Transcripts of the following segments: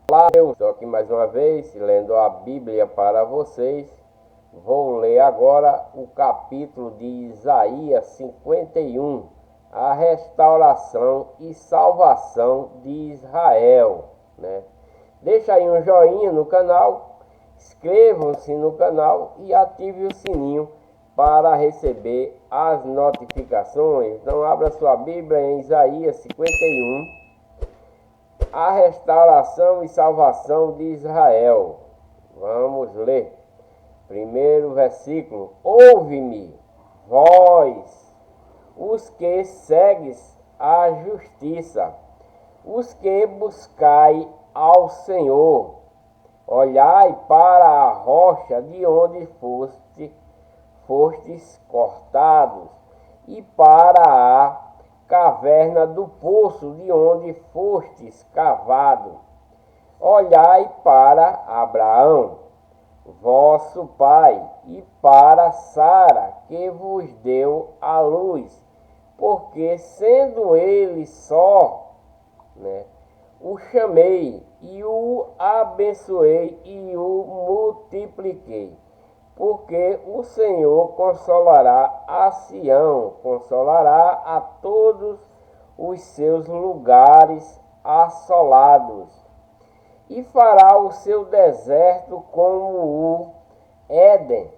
Olá, eu estou aqui mais uma vez lendo a Bíblia para vocês. Vou ler agora o capítulo de Isaías 51, a restauração e salvação de Israel, né? Deixa aí um joinha no canal, inscrevam-se no canal e ative o sininho para receber as notificações. Então abra sua Bíblia em Isaías 51, a restauração e salvação de Israel. Vamos ler. Primeiro versículo. Ouve-me, vós, os que segues a justiça, os que buscai ao Senhor. Olhai para a rocha de onde fostes cortados, e para a caverna do poço de onde fostes cavado. Olhai para Abraão, vosso pai, e para Sara, que vos deu a luz, porque sendo ele só, o chamei e o abençoei e o multipliquei. Porque o Senhor consolará a Sião, consolará a todos os seus lugares assolados, e fará o seu deserto como o Éden,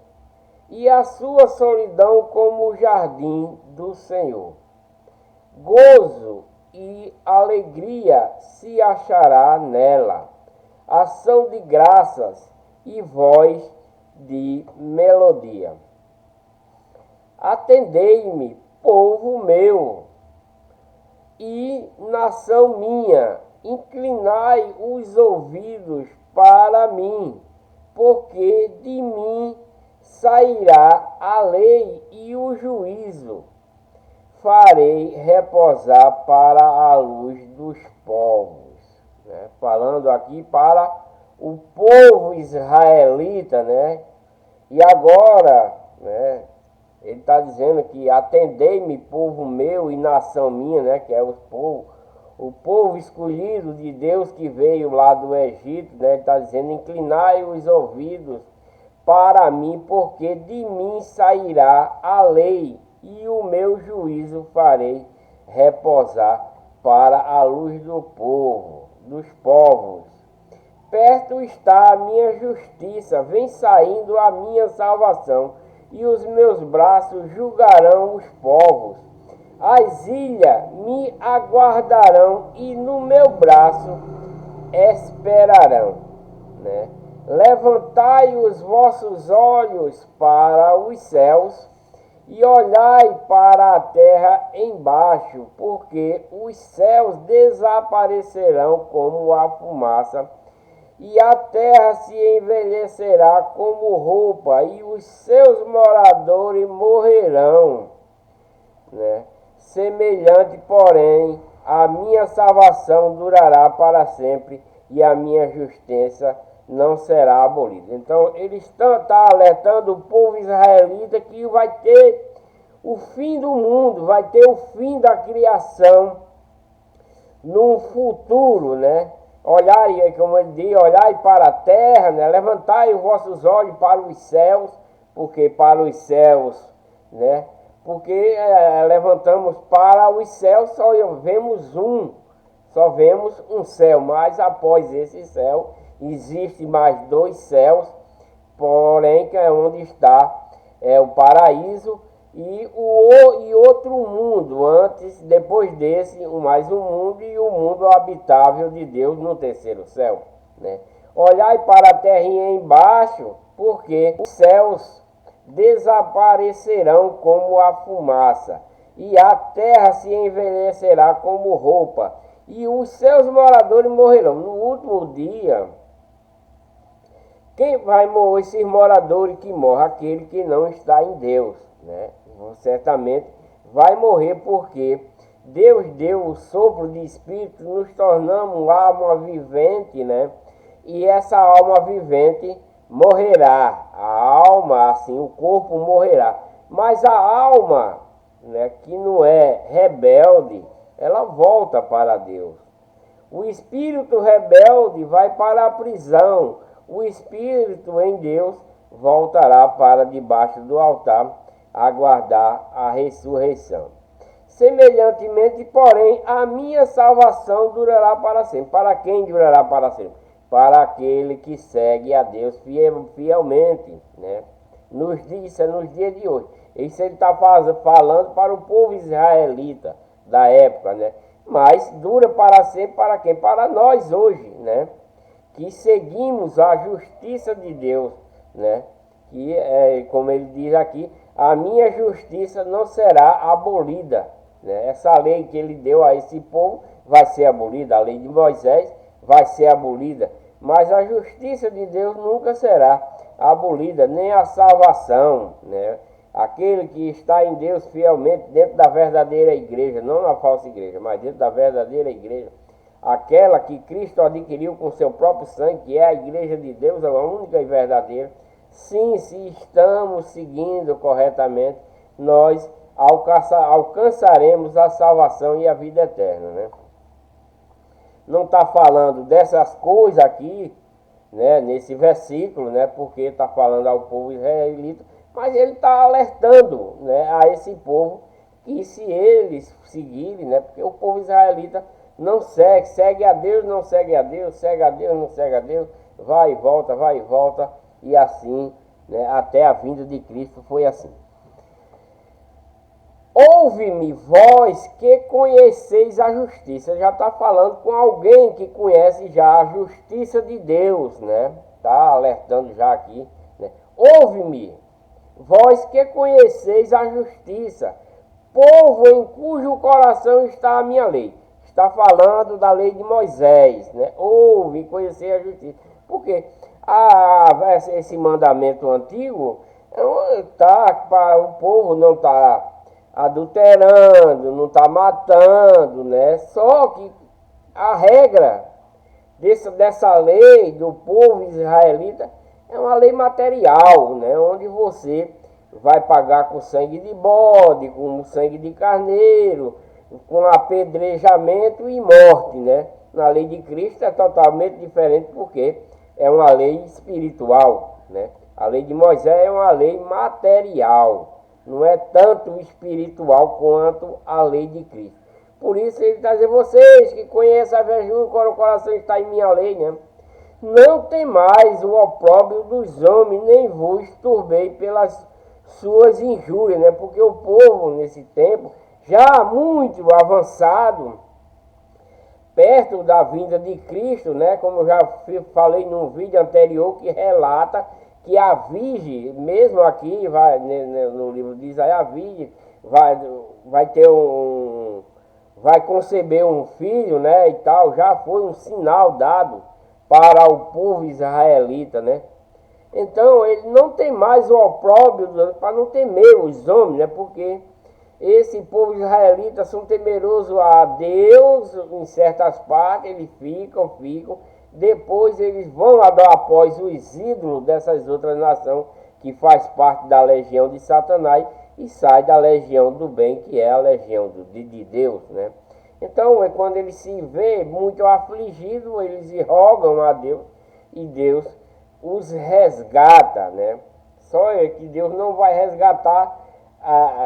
e a sua solidão como o jardim do Senhor. Gozo e alegria se achará nela, ação de graças e voz de melodia. Atendei-me, povo meu, e nação minha, inclinai os ouvidos para mim, porque de mim sairá a lei e o juízo. Farei reposar para a luz dos povos. Falando aqui para o povo israelita, E agora, ele está dizendo que atendei-me, povo meu e nação minha, Que é o povo escolhido de Deus que veio lá do Egito, Ele está dizendo: inclinai os ouvidos para mim, porque de mim sairá a lei e o meu juízo farei reposar para a luz do povo, dos povos. Perto está a minha justiça, vem saindo a minha salvação, e os meus braços julgarão os povos. As ilhas me aguardarão e no meu braço esperarão. Levantai os vossos olhos para os céus e olhai para a terra embaixo, porque os céus desaparecerão como a fumaça, e a terra se envelhecerá como roupa, e os seus moradores morrerão. Semelhante, porém, a minha salvação durará para sempre, e a minha justiça não será abolida. Então, ele está alertando o povo israelita que vai ter o fim do mundo, vai ter o fim da criação num futuro, Olhai, como ele diz, olhai para a terra, levantai os vossos olhos para os céus, porque para os céus, porque levantamos para os céus, só vemos um céu, mas após esse céu existe mais dois céus, porém que é onde está o paraíso e outro mundo, depois desse, mais um mundo e o mundo habitável de Deus no terceiro céu. Olhai para a terrinha embaixo, porque os céus desaparecerão como a fumaça, e a terra se envelhecerá como roupa, e os seus moradores morrerão. No último dia, quem vai morrer? Esses moradores que morrem, aquele que não está em Deus, certamente vai morrer, porque Deus deu o sopro de espírito, nos tornamos alma vivente, E essa alma vivente morrerá. A alma, assim, o corpo morrerá. Mas a alma, que não é rebelde, ela volta para Deus. O espírito rebelde vai para a prisão. O espírito em Deus voltará para debaixo do altar, aguardar a ressurreição. Semelhantemente, porém, a minha salvação durará para sempre. Para quem durará para sempre? Para aquele que segue a Deus fielmente, né? Nos dias de hoje. Isso ele está falando para o povo israelita da época, né? Mas dura para sempre para quem? Para nós hoje, né? Que seguimos a justiça de Deus, né? Que é, como ele diz aqui, a minha justiça não será abolida, né? Essa lei que ele deu a esse povo vai ser abolida, a lei de Moisés vai ser abolida, mas a justiça de Deus nunca será abolida, nem a salvação, né? Aquele que está em Deus fielmente dentro da verdadeira igreja, não na falsa igreja, mas dentro da verdadeira igreja, aquela que Cristo adquiriu com seu próprio sangue, que é a igreja de Deus, a única e verdadeira. Sim, se estamos seguindo corretamente, nós alcançaremos a salvação e a vida eterna, né? Não está falando dessas coisas aqui, né, nesse versículo, né, porque está falando ao povo israelita, mas ele está alertando, né, a esse povo que se eles seguirem, né, porque o povo israelita não segue a Deus, não segue a Deus, segue a Deus, não segue a Deus, vai e volta, e assim, né, até a vinda de Cristo foi assim. Ouve-me, vós que conheceis a justiça. Já está falando com alguém que conhece já a justiça de Deus, né? Está alertando já aqui, né? Ouve-me, vós que conheceis a justiça, povo em cujo coração está a minha lei. Está falando da lei de Moisés, né? Ouve, conhecer a justiça. Por quê? Esse mandamento antigo tá para o povo não está adulterando, não está matando, né? Só que a regra dessa lei do povo israelita é uma lei material, né? Onde você vai pagar com sangue de bode, com sangue de carneiro, com apedrejamento e morte, né? Na lei de Cristo é totalmente diferente, porque é uma lei espiritual, né? A lei de Moisés é uma lei material, não é tanto espiritual quanto a lei de Cristo. Por isso ele está dizendo, vocês que conhecem a verdade, o coração está em minha lei, né? Não temais o opróbrio dos homens, nem vos turbei pelas suas injúrias, né? Porque o povo nesse tempo, já muito avançado, perto da vinda de Cristo, né? Como eu já falei num vídeo anterior que relata que a virgem, mesmo aqui, no livro de Isaías, a virgem vai conceber um filho, né, e tal. Já foi um sinal dado para o povo israelita, né? Então ele não tem mais o opróbrio, para não temer os homens, né? Porque esse povo israelita são temerosos a Deus em certas partes, eles ficam. Depois eles vão após os ídolos dessas outras nações, que faz parte da legião de Satanás, e sai da legião do bem, que é a legião de Deus, né? Então, é quando eles se vê muito afligidos, eles rogam a Deus, e Deus os resgata, né? Só é que Deus não vai resgatar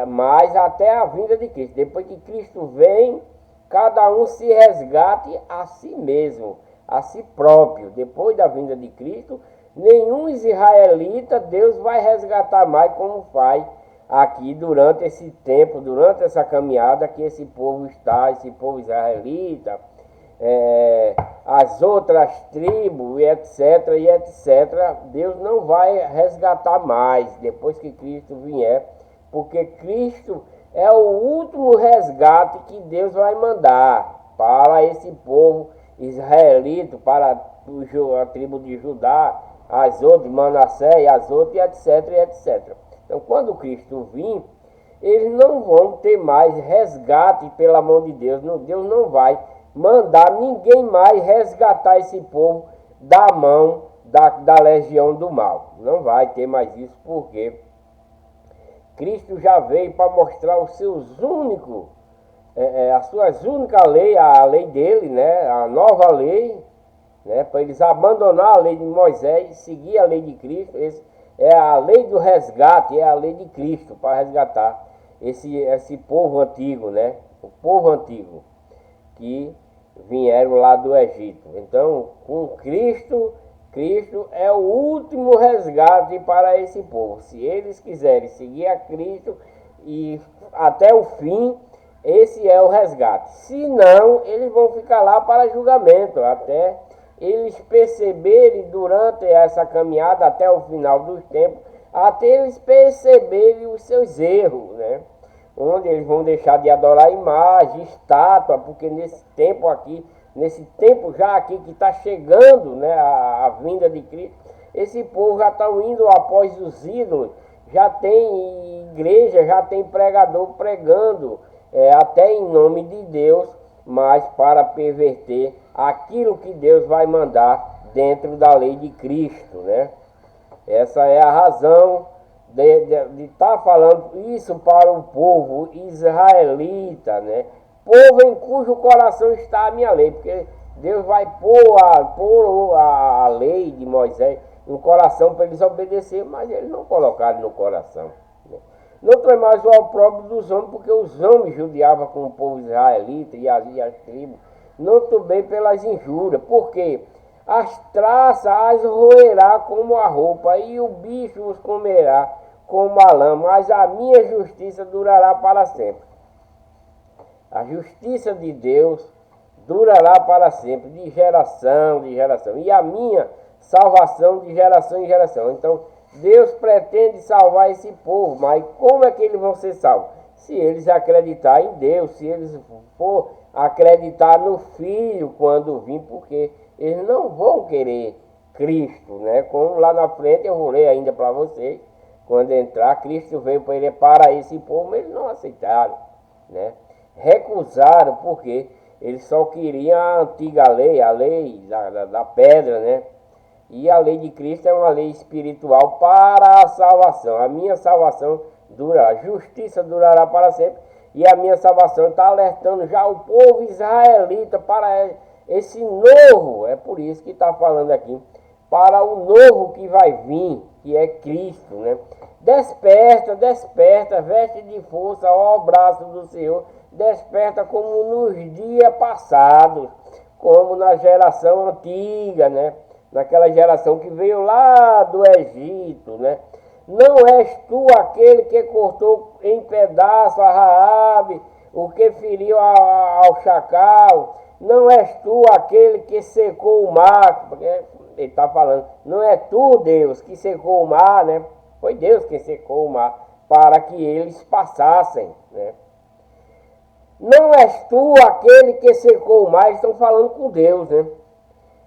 mais até a vinda de Cristo. Depois que Cristo vem, cada um se resgate a si mesmo, a si próprio. Depois da vinda de Cristo, nenhum israelita Deus vai resgatar mais, como faz aqui durante esse tempo, durante essa caminhada que esse povo está, esse povo israelita, as outras tribos, e etc. Deus não vai resgatar mais depois que Cristo vier, porque Cristo é o último resgate que Deus vai mandar para esse povo israelita, para a tribo de Judá, as outras, Manassés, as outras, etc. Então, quando Cristo vir, eles não vão ter mais resgate pela mão de Deus. Deus não vai mandar ninguém mais resgatar esse povo da mão da legião do mal. Não vai ter mais isso, porque Cristo já veio para mostrar os seus únicos as suas únicas leis, a lei dele, né, a nova lei, né, para eles abandonar a lei de Moisés e seguir a lei de Cristo. Esse é a lei do resgate, é a lei de Cristo para resgatar esse povo antigo, né, o povo antigo que vieram lá do Egito. Então, com Cristo, Cristo é o último resgate para esse povo. Se eles quiserem seguir a Cristo e até o fim, esse é o resgate. Se não, eles vão ficar lá para julgamento, até eles perceberem durante essa caminhada até o final dos tempos, até eles perceberem os seus erros, né? Onde eles vão deixar de adorar imagem, estátua, porque nesse tempo aqui, nesse tempo já aqui que está chegando, né, a vinda de Cristo, esse povo já está indo após os ídolos, já tem igreja, já tem pregador pregando, até em nome de Deus, mas para perverter aquilo que Deus vai mandar dentro da lei de Cristo, né? Essa é a razão de estar falando isso para o povo israelita, né? Povo em cujo coração está a minha lei, porque Deus vai pôr a lei de Moisés no coração para eles obedecer, mas eles não colocaram no coração, né? Não foi mais o opróbrio dos homens, porque os homens judiavam com o povo israelita e as tribos, não também pelas injúrias, porque as traças as roerá como a roupa, e o bicho os comerá como a lã, mas a minha justiça durará para sempre. A justiça de Deus durará para sempre, de geração em geração, e a minha salvação de geração em geração. Então, Deus pretende salvar esse povo, mas como é que eles vão ser salvos? Se eles acreditarem em Deus, se eles for acreditar no Filho quando vir, porque eles não vão querer Cristo, né? Como lá na frente eu vou ler ainda para vocês, quando entrar, Cristo veio para esse povo, mas eles não aceitaram, né? Recusaram, porque eles só queriam a antiga lei, a lei da pedra, né? E a lei de Cristo é uma lei espiritual para a salvação. A minha salvação durará, a justiça durará para sempre. E a minha salvação está alertando já o povo israelita para esse novo. É por isso que está falando aqui, para o novo que vai vir, que é Cristo, né? Desperta, desperta, veste de força, ó braço do Senhor. Desperta como nos dias passados, como na geração antiga, né? Naquela geração que veio lá do Egito, né? Não és tu aquele que cortou em pedaços a Raabe, o que feriu ao chacal? Não és tu aquele que secou o mar? Porque ele está falando, não é tu, Deus, que secou o mar, né? Foi Deus que secou o mar para que eles passassem, né? Não és tu aquele que secou o mar? Eles estão falando com Deus, né?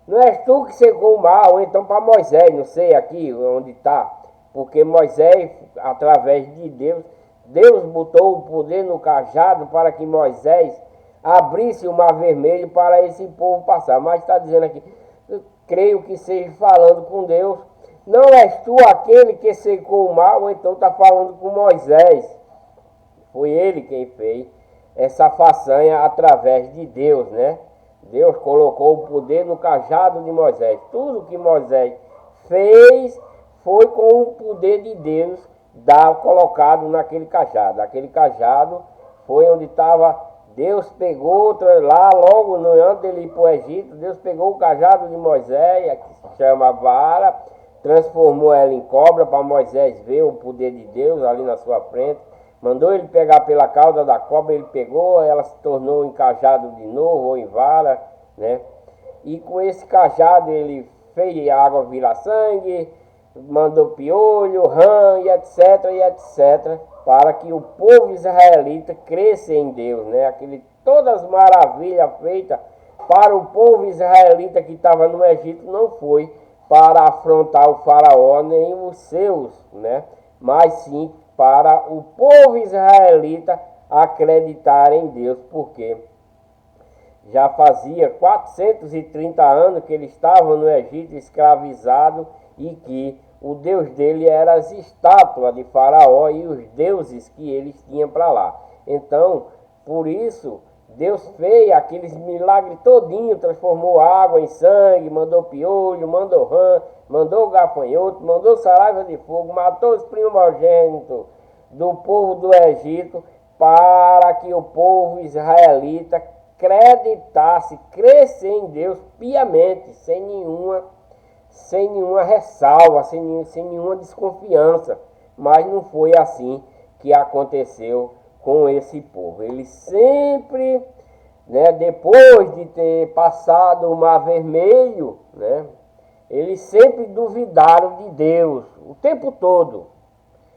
Não és tu que secou o mar, ou então para Moisés, não sei aqui onde está, porque Moisés, através de Deus, Deus botou o poder no cajado para que Moisés abrisse o mar vermelho para esse povo passar. Mas está dizendo aqui, eu creio que seja falando com Deus. Não és tu aquele que secou o mar, ou então está falando com Moisés. Foi ele quem fez essa façanha através de Deus, né? Deus colocou o poder no cajado de Moisés. Tudo que Moisés fez foi com o poder de Deus colocado naquele cajado. Aquele cajado foi onde estava, Deus pegou lá logo antes dele ir para o Egito, Deus pegou o cajado de Moisés, que se chama vara, transformou ela em cobra para Moisés ver o poder de Deus ali na sua frente. Mandou ele pegar pela cauda da cobra, ele pegou, ela se tornou em cajado de novo, ou em vara, né? E com esse cajado ele fez a água virar sangue, mandou piolho, rã, e etc, para que o povo israelita cresça em Deus, né? Todas as maravilhas feitas para o povo israelita que estava no Egito não foi para afrontar o faraó nem os seus, né? Mas sim para o povo israelita acreditar em Deus, porque já fazia 430 anos que ele estava no Egito escravizado e que o Deus dele era as estátuas de Faraó e os deuses que eles tinham para lá. Então, Por isso, Deus fez aqueles milagres todinho, transformou água em sangue, mandou piolho, mandou rã, mandou gafanhoto, mandou saraiva de fogo, matou os primogênitos do povo do Egito, para que o povo israelita acreditasse, crescer em Deus piamente, sem nenhuma ressalva, sem nenhuma desconfiança. Mas não foi assim que aconteceu com esse povo. Eles sempre, né, depois de ter passado o Mar Vermelho, né, eles sempre duvidaram de Deus, o tempo todo.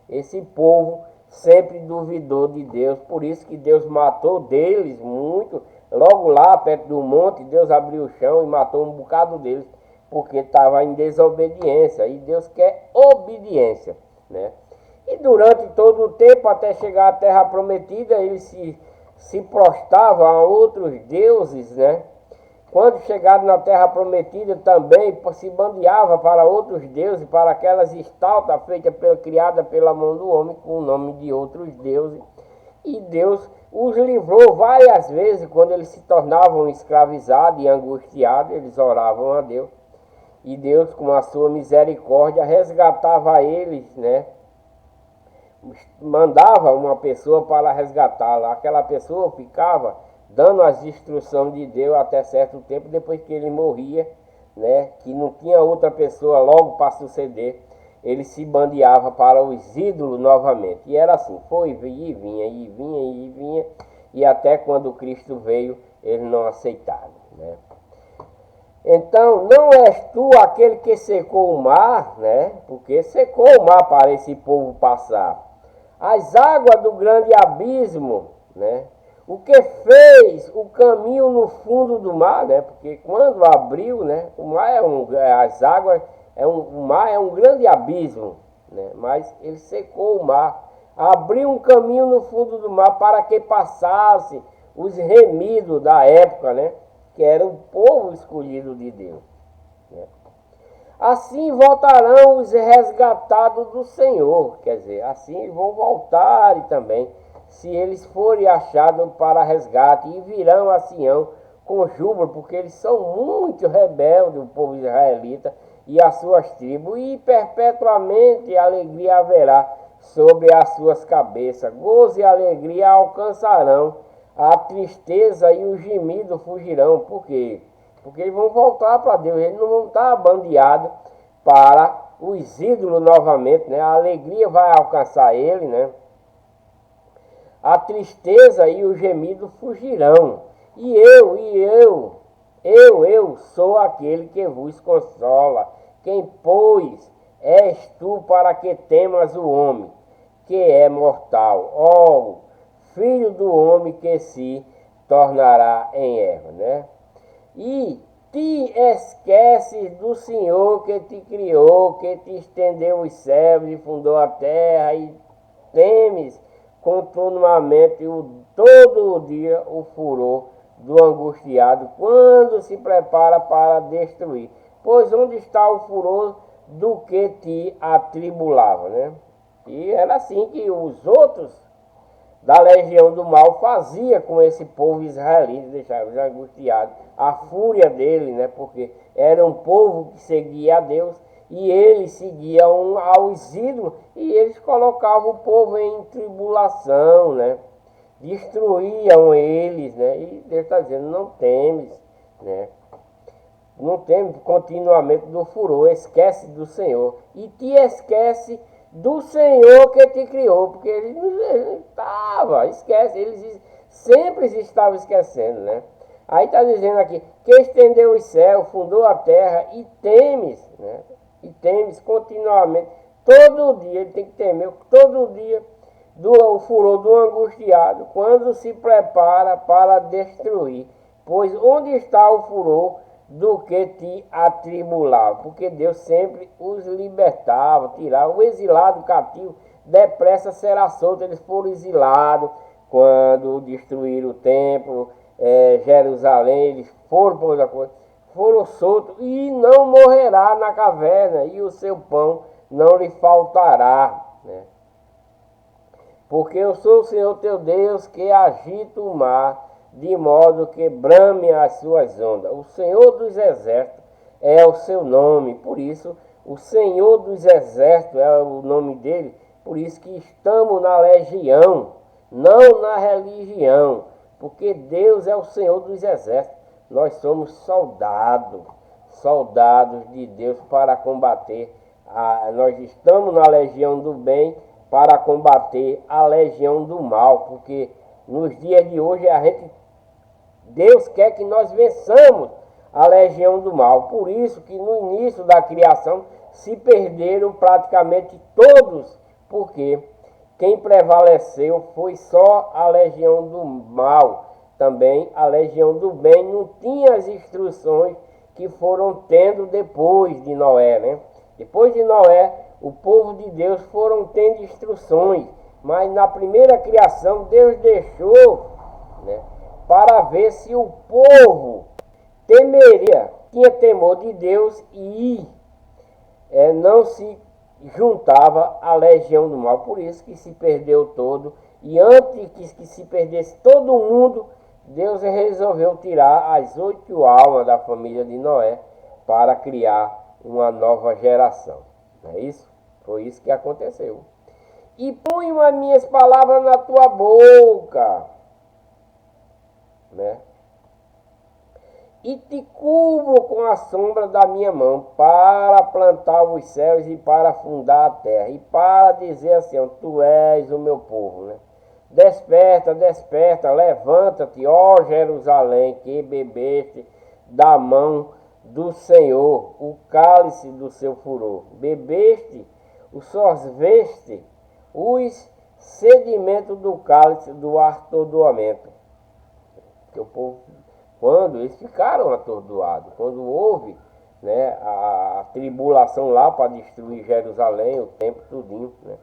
Esse povo sempre duvidou de Deus, por isso que Deus matou deles muito. Logo lá, perto do monte, Deus abriu o chão e matou um bocado deles, porque estava em desobediência, e Deus quer obediência, né? E durante todo o tempo, até chegar à terra prometida, eles se prostravam a outros deuses, né? Quando chegaram na terra prometida, também se bandeava para outros deuses, para aquelas estátuas feitas criadas pela mão do homem, com o nome de outros deuses. E Deus os livrou várias vezes, quando eles se tornavam escravizados e angustiados, eles oravam a Deus. E Deus, com a sua misericórdia, resgatava eles, né? Mandava uma pessoa para resgatá-la. Aquela pessoa ficava dando as instruções de Deus até certo tempo, depois que ele morria, né, que não tinha outra pessoa logo para suceder, ele se bandeava para os ídolos novamente. E era assim, foi e vinha, e vinha, e vinha, e até quando Cristo veio, eles não aceitaram, né? Então, não és tu aquele que secou o mar, né? Porque secou o mar para esse povo passar. As águas do grande abismo, né? O que fez o caminho no fundo do mar, né? Porque quando abriu, né? O mar as águas, o mar é um grande abismo, né? Mas ele secou o mar, abriu um caminho no fundo do mar para que passasse os remidos da época, né? Que era o povo escolhido de Deus, né? Assim voltarão os resgatados do Senhor, quer dizer, assim vão voltar também, se eles forem achados para resgate, e virão a Sião com júbilo, porque eles são muito rebeldes, o povo israelita e as suas tribos, e perpetuamente alegria haverá sobre as suas cabeças, gozo e alegria alcançarão, a tristeza e o gemido fugirão. Por quê? Porque eles vão voltar para Deus, eles não vão estar bandeados para os ídolos novamente, né? A alegria vai alcançar ele, né? A tristeza e o gemido fugirão. E eu sou aquele que vos consola. Quem, pois, és tu para que temas o homem, que é mortal? Ó, filho do homem que se tornará em erva, né? E te esqueces do Senhor que te criou, que te estendeu os céus e fundou a terra, e temes continuamente todo o dia o furor do angustiado, quando se prepara para destruir. Pois onde está o furor do que te atribulava, né? E era assim que os outros da legião do mal fazia com esse povo israelita, deixava os angustiados, a fúria dele, né? Porque era um povo que seguia a Deus, e eles seguiam aos ídolos, e eles colocavam o povo em tribulação, né? Destruíam eles, né? E Deus está dizendo, não temes, né? Não temes continuamente do furor, esquece do Senhor, e te esquece do Senhor que te criou, porque eles eles sempre estavam esquecendo, né? Aí está dizendo aqui, que estendeu os céus, fundou a terra, e temes, né? E temes continuamente, todo dia, ele tem que temer, todo dia, o furor do angustiado, quando se prepara para destruir. Pois onde está o furor do que te atribulava? Porque Deus sempre os libertava, tirava. O exilado cativo depressa será solto. Eles foram exilados quando destruíram o templo, Jerusalém, eles foram por outra coisa, foram soltos, e não morrerá na caverna, e o seu pão não lhe faltará, né? porque eu sou o Senhor teu Deus que agita o mar, de modo que brame as suas ondas. O Senhor dos exércitos é o seu nome, por isso o Senhor dos exércitos é o nome dele, por isso que estamos na legião, não na religião, porque Deus é o Senhor dos exércitos. Nós somos soldados de Deus para combater. Nós estamos na legião do bem para combater a legião do mal, porque nos dias de hoje Deus quer que nós vençamos a legião do mal. Por isso que no início da criação se perderam praticamente todos, porque quem prevaleceu foi só a legião do mal. Também a legião do bem não tinha as instruções que foram tendo depois de Noé, né? Depois de Noé, o povo de Deus foram tendo instruções, mas na primeira criação Deus deixou, né, para ver se o povo tinha temor de Deus e não se juntava à legião do mal. Por isso que se perdeu todo, e antes que se perdesse todo mundo, Deus resolveu tirar as 8 almas da família de Noé para criar uma nova geração. Não é isso? Foi isso que aconteceu. E ponho as minhas palavras na tua boca, né? E te cubro com a sombra da minha mão, para plantar os céus e para fundar a terra, e para dizer assim, tu és o meu povo, né? Desperta, desperta, levanta-te, ó Jerusalém, que bebeste da mão do Senhor o cálice do seu furor. Bebeste, o sorveste, os sedimentos do cálice do atordoamento. Que o povo, quando eles ficaram atordoados, quando houve, né, a tribulação lá para destruir Jerusalém, o templo tudinho, né?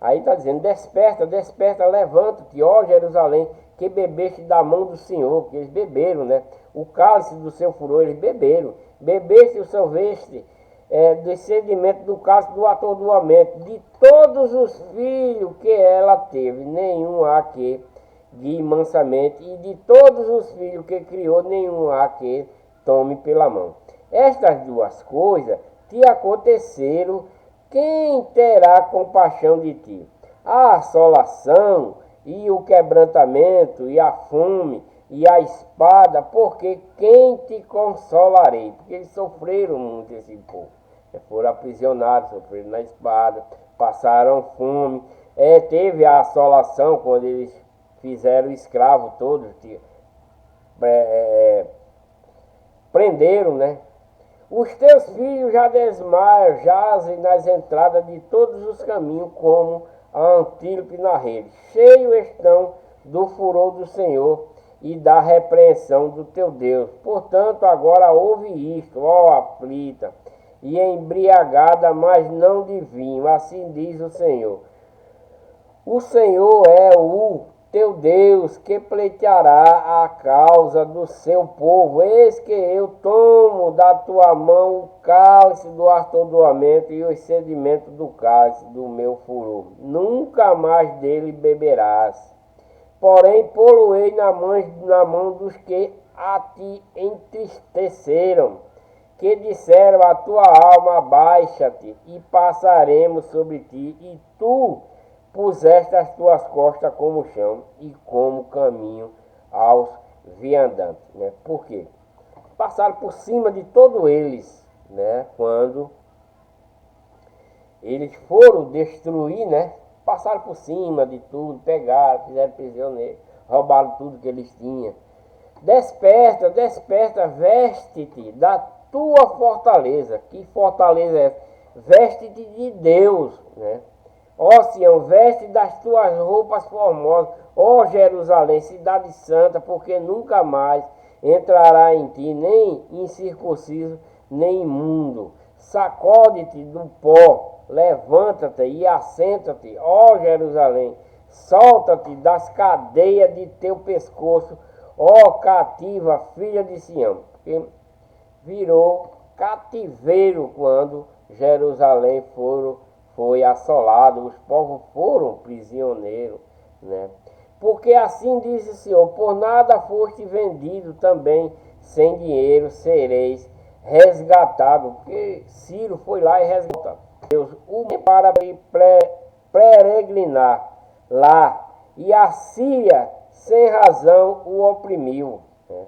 Aí está dizendo, desperta, desperta, levanta-te, ó Jerusalém, que bebeste da mão do Senhor, que eles beberam, né? O cálice do seu furor, eles beberam. Bebeste o sorveste dos sedimentos do cálice do atordoamento, de todos os filhos que ela teve, nenhum há que guie mansamente, e de todos os filhos que criou, nenhum há que tome pela mão. Estas duas coisas te aconteceram, quem terá compaixão de ti? A assolação e o quebrantamento e a fome e a espada, porque quem te consolarei? Porque eles sofreram muito, esse povo. Foram aprisionados, sofreram na espada, passaram fome. Teve a assolação quando eles fizeram escravo todos, prenderam, né? Os teus filhos já desmaiam, jazem nas entradas de todos os caminhos, como a antílope na rede. Cheios estão do furor do Senhor e da repreensão do teu Deus. Portanto, agora ouve isto, ó aflita e embriagada, mas não de vinho. Assim diz o Senhor. O Senhor é o teu Deus, que pleiteará a causa do seu povo. Eis que eu tomo da tua mão o cálice do atordoamento e os sedimentos do cálice do meu furor. Nunca mais dele beberás. Porém, pô-lo-ei na mão dos que a ti entristeceram, que disseram a tua alma, baixa-te, e passaremos sobre ti, e tu puseste as tuas costas como chão e como caminho aos viandantes, né? Por quê? Passaram por cima de todos eles, né? Quando eles foram destruir, né? Passaram por cima de tudo, pegaram, fizeram prisioneiro, roubaram tudo que eles tinham. Desperta, desperta, veste-te da tua fortaleza. Que fortaleza é essa? Veste-te de Deus, né? Ó Sião, veste das tuas roupas formosas, ó Jerusalém, cidade santa, porque nunca mais entrará em ti nem incircunciso, nem imundo. Sacode-te do pó, levanta-te e assenta-te, ó Jerusalém, solta-te das cadeias de teu pescoço, ó cativa, filha de Sião, porque virou cativeiro quando Jerusalém foi assolado, os povos foram prisioneiros, né? Porque assim diz o Senhor, por nada foste vendido também, sem dinheiro sereis resgatado. Porque Ciro foi lá e resgatou Deus o para peregrinar lá, e a Síria sem razão o oprimiu, né?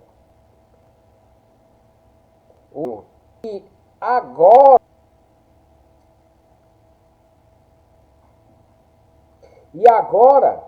E agora E agora,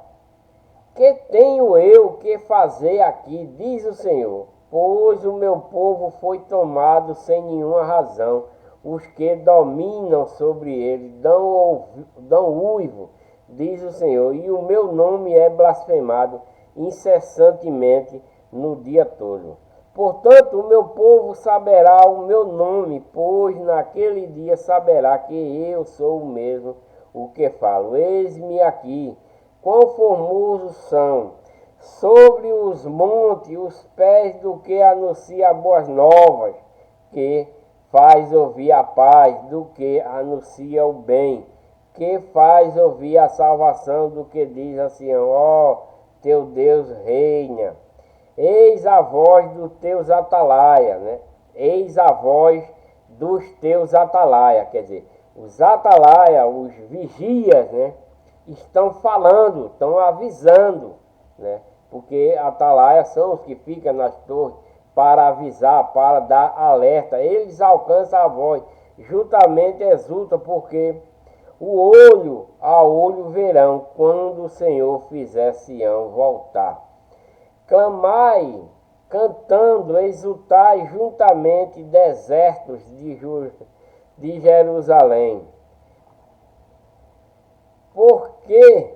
que tenho eu que fazer aqui, diz o Senhor? Pois o meu povo foi tomado sem nenhuma razão. Os que dominam sobre ele dão uivo, diz o Senhor, e o meu nome é blasfemado incessantemente no dia todo. Portanto, o meu povo saberá o meu nome, pois naquele dia saberá que eu sou o mesmo o que falo. Eis-me aqui, quão formosos são sobre os montes os pés do que anuncia boas novas, que faz ouvir a paz do que anuncia o bem, que faz ouvir a salvação do que diz a Sião, ó, teu Deus reina. Eis a voz dos teus atalaia, né? Eis a voz dos teus atalaia, quer dizer, os atalaia, os vigias, né? Estão falando, estão avisando, né? Porque atalaia são os que ficam nas torres para avisar, para dar alerta. Eles alcançam a voz, juntamente exultam, porque o olho a olho verão quando o Senhor fizer Sião voltar. Clamai, cantando, exultai juntamente, desertos de Jerusalém. Porque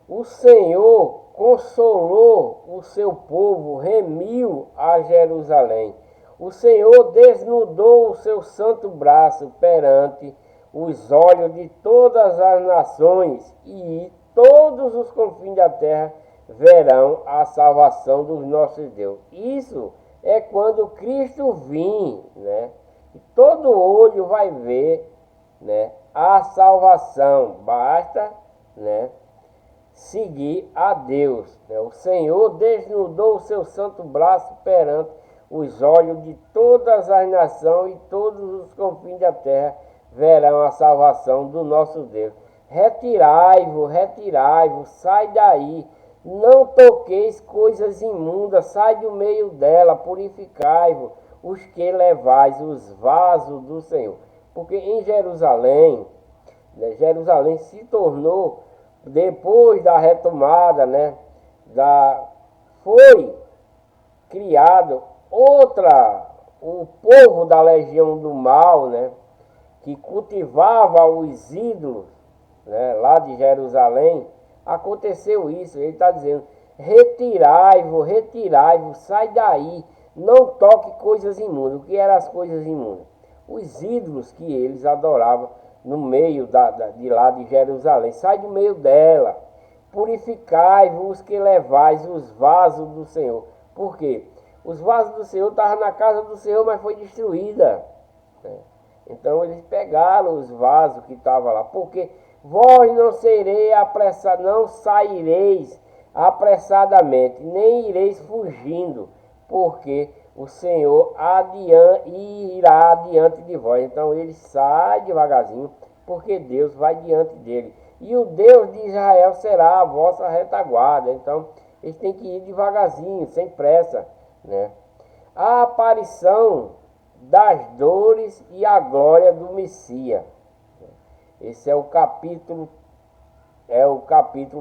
o Senhor consolou o seu povo, remiu a Jerusalém. O Senhor desnudou o seu santo braço perante os olhos de todas as nações, e todos os confins da terra verão a salvação dos nossos Deus. Isso é quando Cristo vir, né? E todo olho vai ver, né, a salvação. Basta, né, seguir a Deus, né? O Senhor desnudou o seu santo braço perante os olhos de todas as nações, e todos os confins da terra verão a salvação do nosso Deus. Retirai-vos, retirai-vos, sai daí, não toqueis coisas imundas, sai do meio dela, purificai-vos, os que levais os vasos do Senhor. Porque em Jerusalém, né, Jerusalém se tornou, depois da retomada, né, foi criado o povo da legião do mal, né, que cultivava os ídolos, né, lá de Jerusalém. Aconteceu isso, ele está dizendo, retirai-vos, retirai-vos, sai daí, não toque coisas imundas. O que eram as coisas imundas? Os ídolos que eles adoravam no meio de lá de Jerusalém. Sai do meio dela, purificai-vos que levais os vasos do Senhor. Por quê? Os vasos do Senhor estavam na casa do Senhor, mas foi destruída, né? Então eles pegaram os vasos que estavam lá, porque vós não serei apressado, não saireis apressadamente, nem ireis fugindo, porque o Senhor irá adiante de vós. Então ele sai devagarzinho, porque Deus vai diante dele. E o Deus de Israel será a vossa retaguarda. Então eles têm que ir devagarzinho, sem pressa, né? A aparição das dores e a glória do Messias. Esse é o capítulo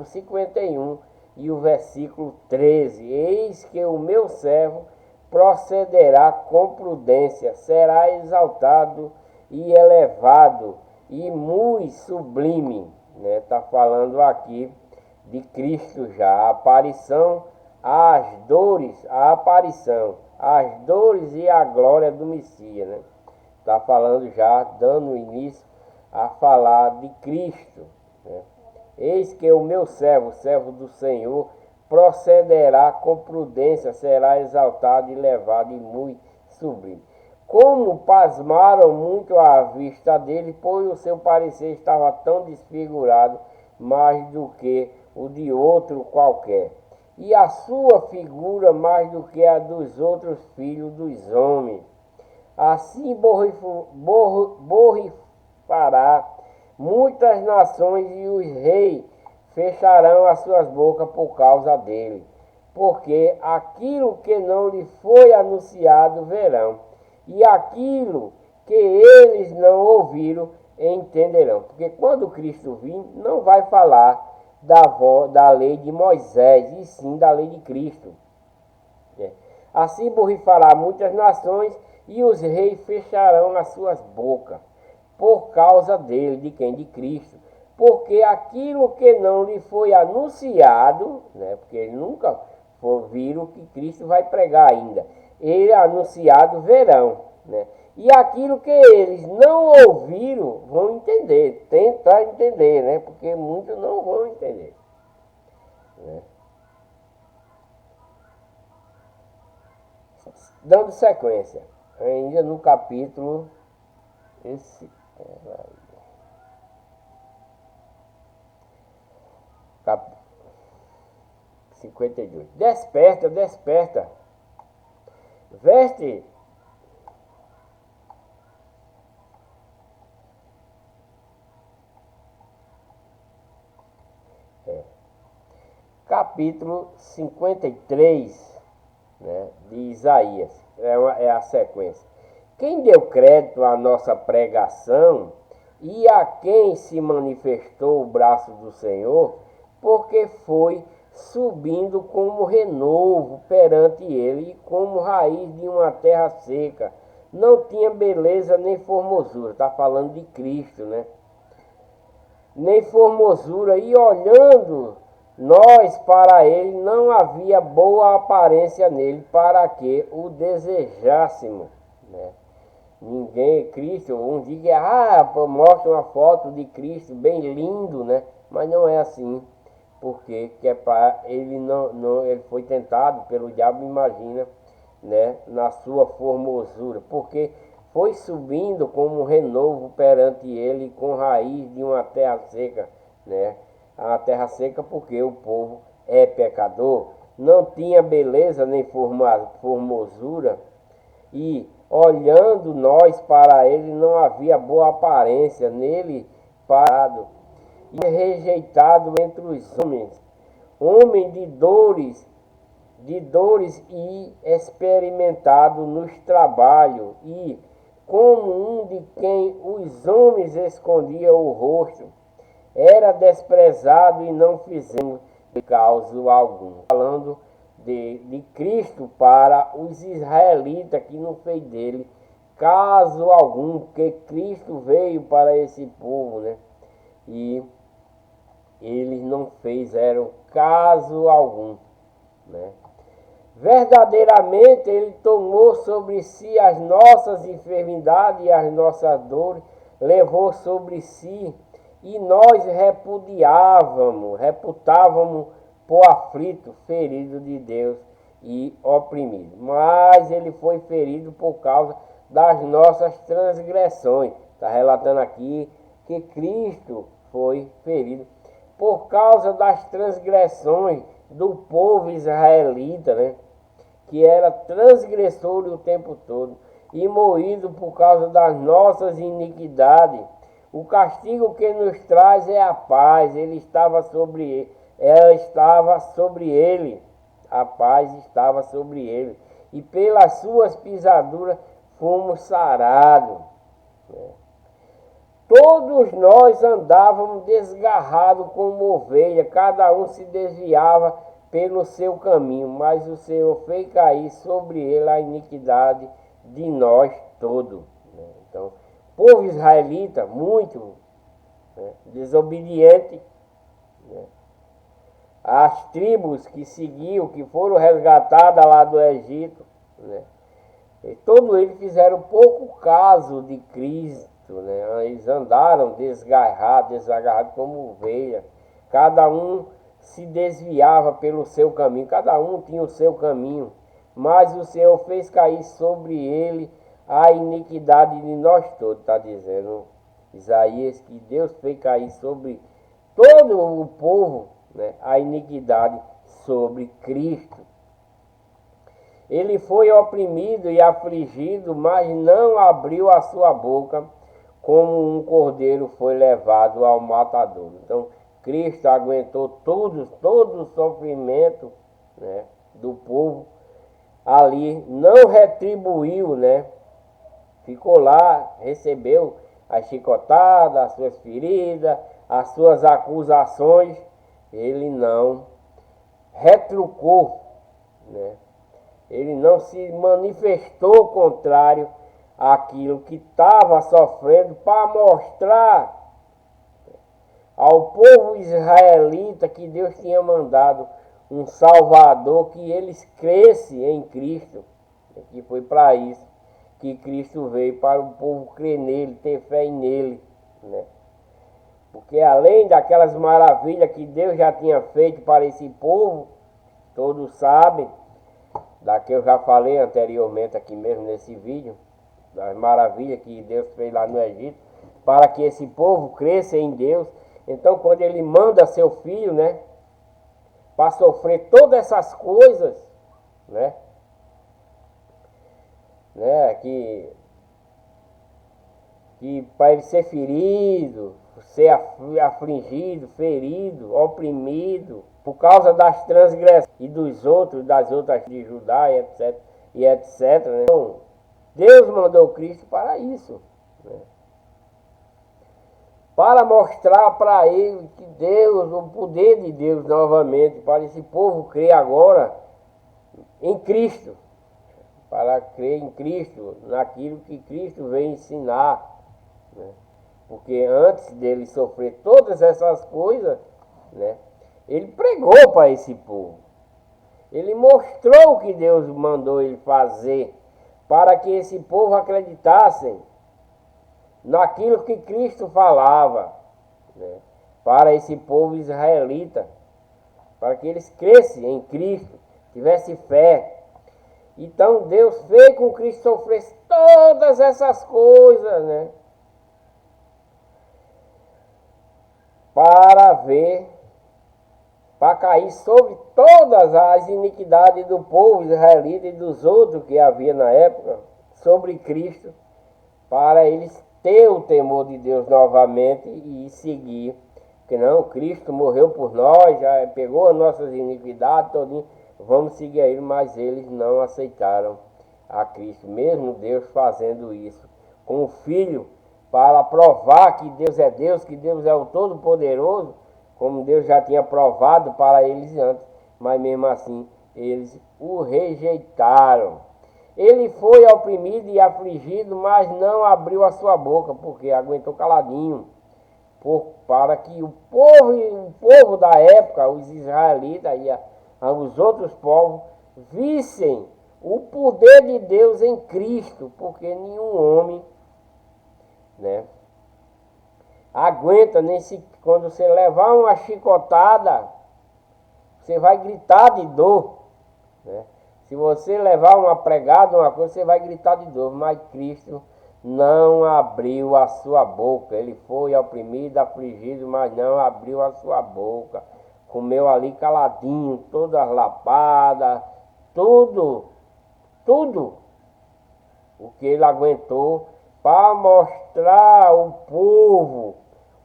51 e o versículo 13. Eis que o meu servo procederá com prudência, será exaltado e elevado e muito sublime, né? Está falando aqui de Cristo já, a aparição, as dores e a glória do Messias, né? Está falando já, dando início a falar de Cristo, né? Eis que o meu servo, servo do Senhor, procederá com prudência, será exaltado e levado e muito sublime. Como pasmaram muito à vista dele, pois o seu parecer estava tão desfigurado, mais do que o de outro qualquer, e a sua figura mais do que a dos outros filhos dos homens. Assim borrifará muitas nações, e os reis fecharão as suas bocas por causa dele, porque aquilo que não lhe foi anunciado verão, e aquilo que eles não ouviram entenderão. Porque quando Cristo vir, não vai falar da lei de Moisés, e sim da lei de Cristo. Assim borrifará muitas nações, e os reis fecharão as suas bocas por causa dele. De quem? De Cristo. Porque aquilo que não lhe foi anunciado, porque eles nunca viram que Cristo vai pregar ainda, ele é anunciado verão, e aquilo que eles não ouviram vão entender, tentar entender, porque muitos não vão entender. Dando sequência, ainda no capítulo cap 52. Desperta, desperta, veste capítulo 53, de Isaías, é a sequência. Quem deu crédito à nossa pregação e a quem se manifestou o braço do Senhor, porque foi subindo como renovo perante ele, e como raiz de uma terra seca, não tinha beleza nem formosura. Está falando de Cristo, nem formosura, e olhando nós para ele, não havia boa aparência nele, para que o desejássemos. Ninguém, Cristo, um dia mostra uma foto de Cristo bem lindo, mas não é assim, porque que é para ele não, ele foi tentado pelo diabo, imagina, na sua formosura, porque foi subindo como um renovo perante ele, com raiz de uma terra seca, a terra seca, porque o povo é pecador, não tinha beleza nem formosura, e olhando nós para ele, não havia boa aparência nele, parado e rejeitado entre os homens, homem de dores e experimentado nos trabalhos, e como um de quem os homens escondiam o rosto, era desprezado e não fizemos caso algum. Falando de Cristo para os israelitas, que não fez dele caso algum, porque Cristo veio para esse povo, e eles não fizeram caso algum, Verdadeiramente ele tomou sobre si as nossas enfermidades e as nossas dores, levou sobre si, e nós reputávamos por aflito, ferido de Deus e oprimido. Mas ele foi ferido por causa das nossas transgressões. Está relatando aqui que Cristo foi ferido por causa das transgressões do povo israelita, que era transgressor o tempo todo, e moído por causa das nossas iniquidades. O castigo que nos traz é a paz, ela estava sobre ele, a paz estava sobre ele, e pelas suas pisaduras fomos sarados. Todos nós andávamos desgarrados como ovelha, cada um se desviava pelo seu caminho, mas o Senhor fez cair sobre ele a iniquidade de nós todos. Então, o povo israelita, muito desobediente, as tribos que seguiam, que foram resgatadas lá do Egito, e todos eles fizeram pouco caso de Cristo, Eles andaram desgarrados como ovelha, cada um se desviava pelo seu caminho, cada um tinha o seu caminho, mas o Senhor fez cair sobre ele a iniquidade de nós todos. Está dizendo Isaías que Deus fez cair sobre todo o povo, né, a iniquidade sobre Cristo. Ele foi oprimido e afligido, mas não abriu a sua boca, como um cordeiro foi levado ao matador. Então, Cristo aguentou todo o sofrimento, né, do povo ali, não retribuiu, né? Ficou lá, recebeu as chicotadas, as suas feridas, as suas acusações. Ele não retrucou, né? Ele não se manifestou contrário àquilo que estava sofrendo, para mostrar ao povo israelita que Deus tinha mandado um Salvador, que eles crescem em Cristo, que foi para isso que Cristo veio, para o povo crer nele, ter fé nele, né? Porque além daquelas maravilhas que Deus já tinha feito para esse povo, todos sabem, da que eu já falei anteriormente aqui mesmo nesse vídeo, das maravilhas que Deus fez lá no Egito, para que esse povo cresça em Deus. Então, quando ele manda seu filho, né, para sofrer todas essas coisas, né, que para ele ser ferido, ser afligido, ferido, oprimido, por causa das transgressões e dos outros, das outras de Judá, e etc. Né? Então, Deus mandou Cristo para isso, né? Para mostrar para ele que Deus, o poder de Deus novamente, para esse povo crer agora em Cristo, para crer em Cristo, naquilo que Cristo veio ensinar, né? Porque antes dele sofrer todas essas coisas, né, ele pregou para esse povo. Ele mostrou o que Deus mandou ele fazer, para que esse povo acreditasse naquilo que Cristo falava, né, para esse povo israelita, para que eles crescem em Cristo, tivessem fé. Então Deus fez com que Cristo sofresse todas essas coisas, né, para cair sobre todas as iniquidades do povo israelita e dos outros que havia na época, sobre Cristo, para eles ter o temor de Deus novamente e seguir. Porque não, Cristo morreu por nós, já pegou as nossas iniquidades, todinho, vamos seguir a Ele, mas eles não aceitaram a Cristo, mesmo Deus fazendo isso com o Filho, para provar que Deus, que Deus é o Todo-Poderoso, como Deus já tinha provado para eles antes, mas mesmo assim eles o rejeitaram. Ele foi oprimido e afligido, mas não abriu a sua boca, porque aguentou caladinho, para que o povo da época, os israelitas e os outros povos, vissem o poder de Deus em Cristo, porque nenhum homem, né, aguenta quando você levar uma chicotada, você vai gritar de dor, né? Se você levar uma pregada, uma coisa, você vai gritar de dor, mas Cristo não abriu a sua boca. Ele foi oprimido, afligido, mas não abriu a sua boca. Comeu ali caladinho, todas as lapadas, tudo o que ele aguentou, para mostrar ao povo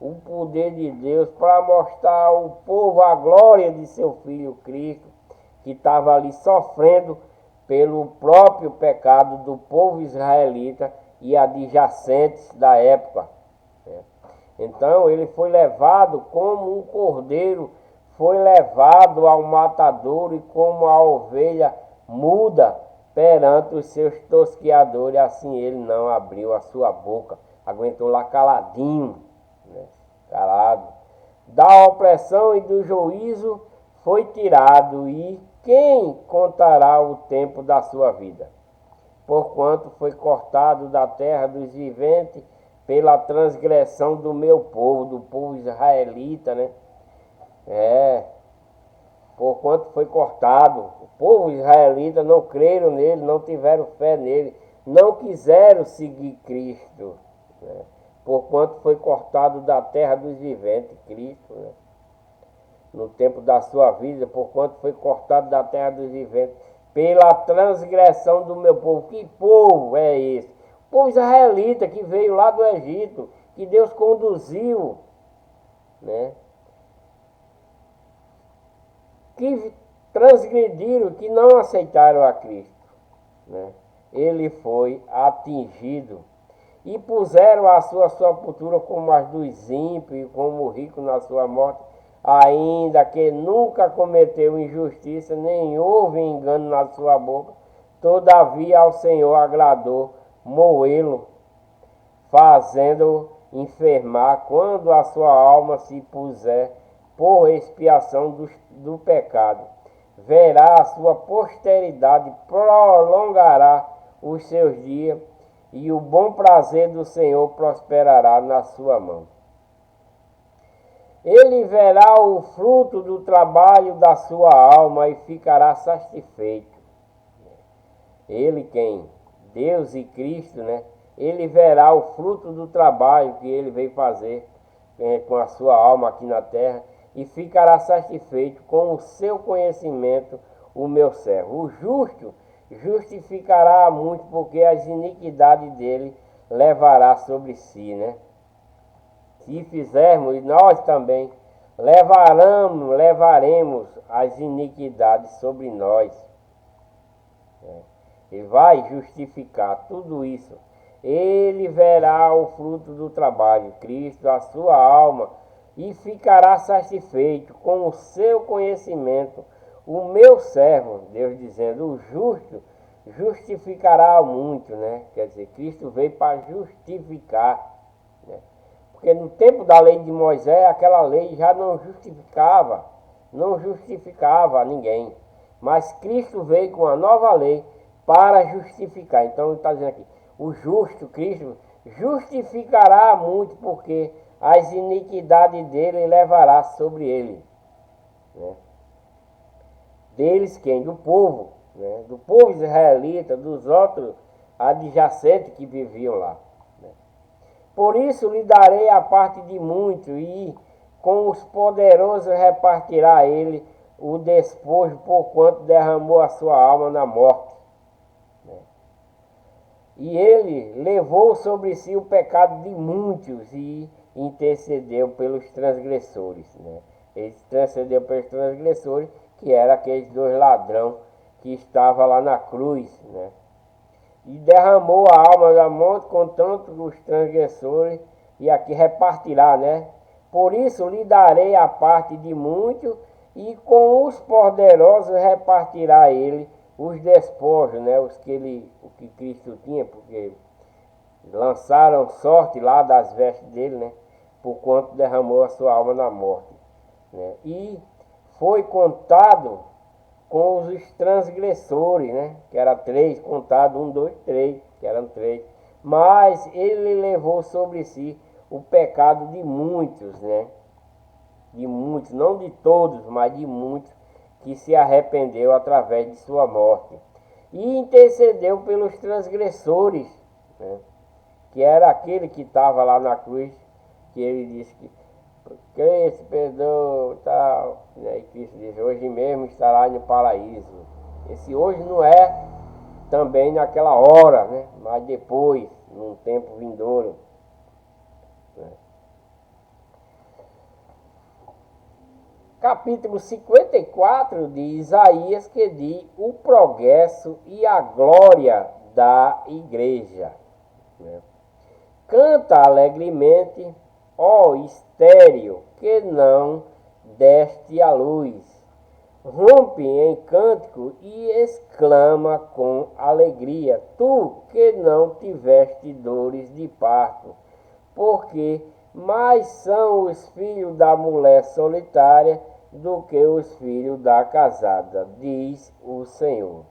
o poder de Deus, para mostrar ao povo a glória de seu Filho Cristo, que estava ali sofrendo pelo próprio pecado do povo israelita e adjacentes da época. Então ele foi levado como um cordeiro, foi levado ao matador, e como a ovelha muda perante os seus tosqueadores, assim ele não abriu a sua boca, aguentou lá caladinho, né? Calado. Da opressão e do juízo foi tirado, e quem contará o tempo da sua vida? Porquanto foi cortado da terra dos viventes pela transgressão do meu povo, do povo israelita, né? Porquanto foi cortado. O povo israelita não creram nele, não tiveram fé nele, não quiseram seguir Cristo, né? Porquanto foi cortado da terra dos viventes, Cristo, né? no tempo da sua vida, porquanto foi cortado da terra dos viventes pela transgressão do meu povo. Que povo é esse? O povo israelita que veio lá do Egito, que Deus conduziu, né? Que transgrediram, que não aceitaram a Cristo, né? Ele foi atingido e puseram a sua sepultura como as dos ímpios e como o rico na sua morte, ainda que nunca cometeu injustiça, nem houve engano na sua boca, todavia ao Senhor agradou moê-lo, fazendo-o enfermar quando a sua alma se puser por expiação do pecado. Verá a sua posteridade, prolongará os seus dias, e o bom prazer do Senhor prosperará na sua mão. Ele verá o fruto do trabalho da sua alma e ficará satisfeito. Ele quem? Deus e Cristo, né? Ele verá o fruto do trabalho que ele veio fazer com a sua alma aqui na terra e ficará satisfeito com o seu conhecimento, o meu servo. O justo justificará muito, porque as iniquidades dele levará sobre si, né? Se fizermos, e nós também levaremos as iniquidades sobre nós. Ele vai justificar tudo isso. Ele verá o fruto do trabalho, Cristo, a sua alma, e ficará satisfeito com o seu conhecimento. O meu servo, Deus dizendo, o justo justificará muito, né? Quer dizer, Cristo veio para justificar, né? Porque no tempo da lei de Moisés, aquela lei já não justificava ninguém. Mas Cristo veio com a nova lei para justificar. Então ele está dizendo aqui, o justo, Cristo, justificará muito, porque as iniquidades dele levará sobre ele, né? Deles quem? Do povo, né? Do povo israelita, dos outros adjacentes que viviam lá, né? Por isso lhe darei a parte de muitos, e com os poderosos repartirá ele o despojo, porquanto derramou a sua alma na morte, né? E ele levou sobre si o pecado de muitos e intercedeu pelos transgressores, né? Ele intercedeu pelos transgressores, que eram aqueles dois ladrões que estavam lá na cruz, né? E derramou a alma da morte com tanto os transgressores, e aqui repartirá, né? Por isso lhe darei a parte de muitos, e com os poderosos repartirá ele os despojos, né? O que Cristo tinha, porque lançaram sorte lá das vestes dele, né? Por quanto derramou a sua alma na morte, né? E foi contado com os transgressores, né? Que era 3, contado 1, 2, 3, que eram 3. Mas ele levou sobre si o pecado de muitos, né? De muitos, não de todos, mas de muitos, que se arrependeu através de sua morte. E intercedeu pelos transgressores, né? Que era aquele que estava lá na cruz, que ele disse que Cristo perdoa e tal, né? E Cristo diz, hoje mesmo estará no paraíso. Esse hoje não é também naquela hora, né? Mas depois, num tempo vindouro, né? Capítulo 54 de Isaías, que diz o progresso e a glória da igreja, né? Canta alegremente, ó estéril, que não deste a luz. Rompe em cântico e exclama com alegria, tu que não tiveste dores de parto, porque mais são os filhos da mulher solitária do que os filhos da casada, diz o Senhor.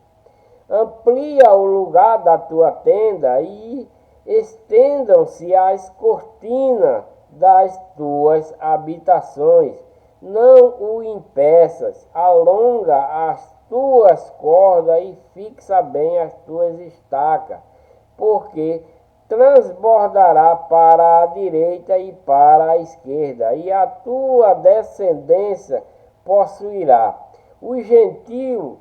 Amplia o lugar da tua tenda e estendam-se as cortinas das tuas habitações. Não o impeças, alonga as tuas cordas e fixa bem as tuas estacas, porque transbordará para a direita e para a esquerda, e a tua descendência possuirá os gentios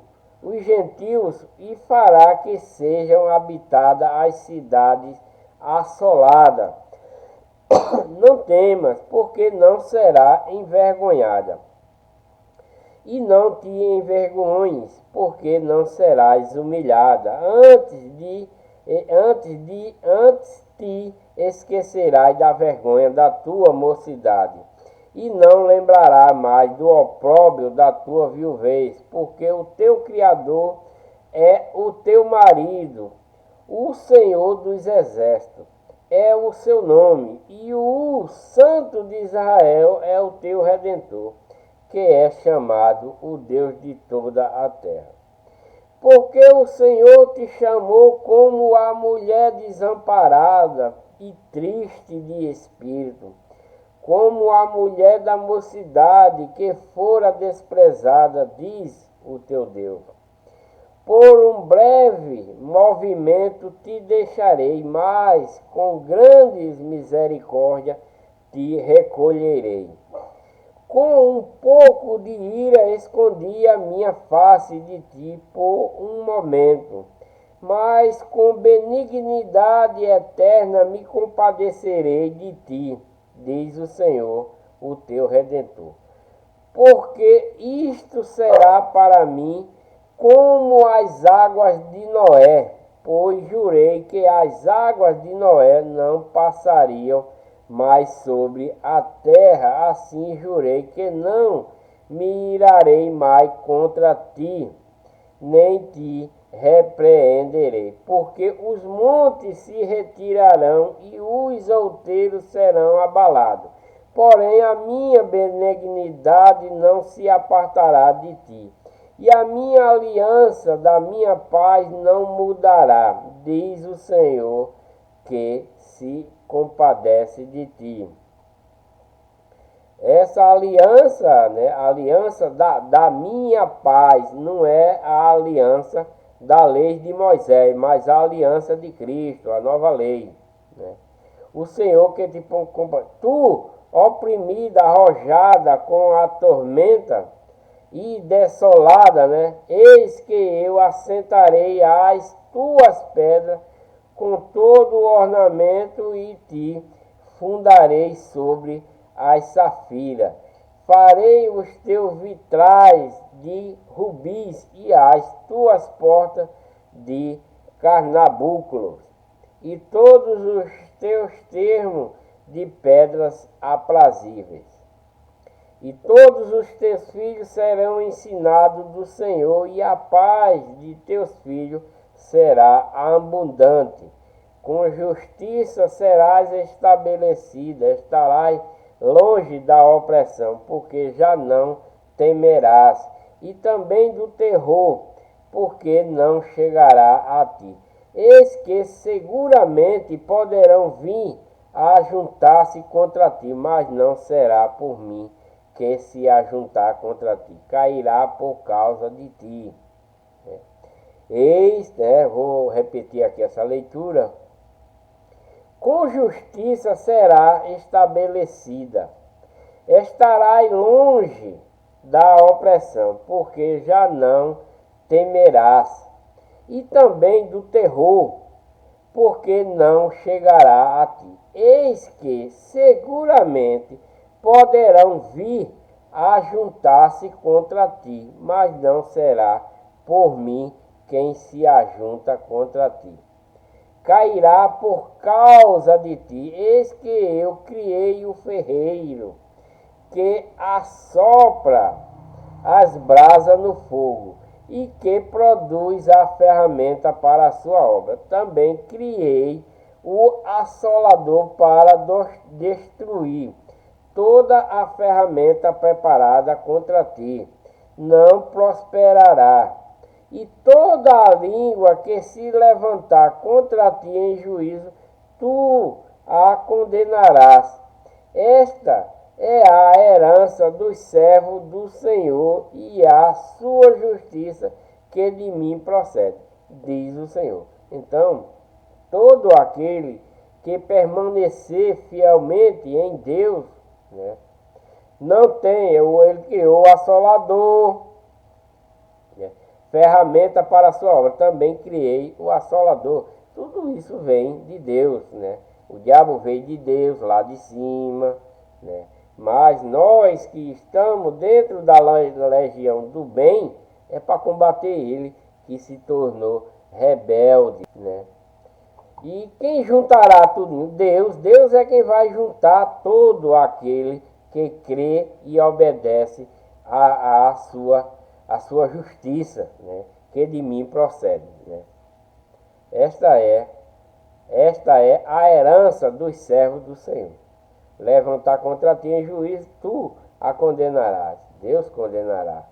e fará que sejam habitadas as cidades assoladas. Não temas, porque não será envergonhada. E não te envergonhes, porque não serás humilhada. Antes te esquecerás da vergonha da tua mocidade, e não lembrará mais do opróbrio da tua viuvez, porque o teu Criador é o teu marido, o Senhor dos Exércitos é o seu nome, e o Santo de Israel é o teu Redentor, que é chamado o Deus de toda a terra. Porque o Senhor te chamou como a mulher desamparada e triste de espírito, como a mulher da mocidade que fora desprezada, diz o teu Deus. Por um breve movimento te deixarei, mas com grandes misericórdia te recolherei. Com um pouco de ira escondi a minha face de ti por um momento, mas com benignidade eterna me compadecerei de ti, diz o Senhor, o teu Redentor. Porque isto será para mim como as águas de Noé, pois jurei que as águas de Noé não passariam mais sobre a terra. Assim jurei que não me irarei mais contra ti, nem te repreenderei, porque os montes se retirarão e os outeiros serão abalados. Porém a minha benignidade não se apartará de ti, e a minha aliança da minha paz não mudará, diz o Senhor, que se compadece de ti. Essa aliança, né, a aliança da minha paz, não é a aliança da lei de Moisés, mas a aliança de Cristo, a nova lei, né? O Senhor que te tu, oprimida, arrojada com a tormenta e desolada, né? Eis que eu assentarei as tuas pedras com todo o ornamento e te fundarei sobre as safiras. Farei os teus vitrais de rubis e as tuas portas de carnabúculos e todos os teus termos de pedras aprazíveis. E todos os teus filhos serão ensinados do Senhor, e a paz de teus filhos será abundante. Com justiça serás estabelecida, estarás longe da opressão, porque já não temerás, e também do terror, porque não chegará a ti. Eis que seguramente poderão vir a juntar-se contra ti, mas não será por mim que se ajuntar contra ti, cairá por causa de ti. Eis, vou repetir aqui essa leitura. Com justiça será estabelecida, estarás longe da opressão, porque já não temerás, e também do terror, porque não chegará a ti. Eis que seguramente poderão vir a juntar-se contra ti, mas não será por mim quem se ajunta contra ti. Cairá por causa de ti. Eis que eu criei o ferreiro, que assopra as brasas no fogo, e que produz a ferramenta para a sua obra. Também criei o assolador para destruir toda a ferramenta preparada contra ti. Não prosperará. E toda a língua que se levantar contra ti em juízo, tu a condenarás. Esta é a herança dos servos do Senhor, e a sua justiça que de mim procede, diz o Senhor. Então, todo aquele que permanecer fielmente em Deus, né, Não tem, ele criou o assolador, né? Ferramenta para a sua obra. Também criei o assolador. Tudo isso vem de Deus, né? O diabo veio de Deus, lá de cima, né? Mas nós que estamos dentro da legião do bem, é para combater ele, que se tornou rebelde, né? E quem juntará tudo? Deus. Deus é quem vai juntar todo aquele que crê e obedece a sua justiça, né? Que de mim procede, né? Esta é a herança dos servos do Senhor. Levantar contra ti em juízo, tu a condenarás. Deus condenará.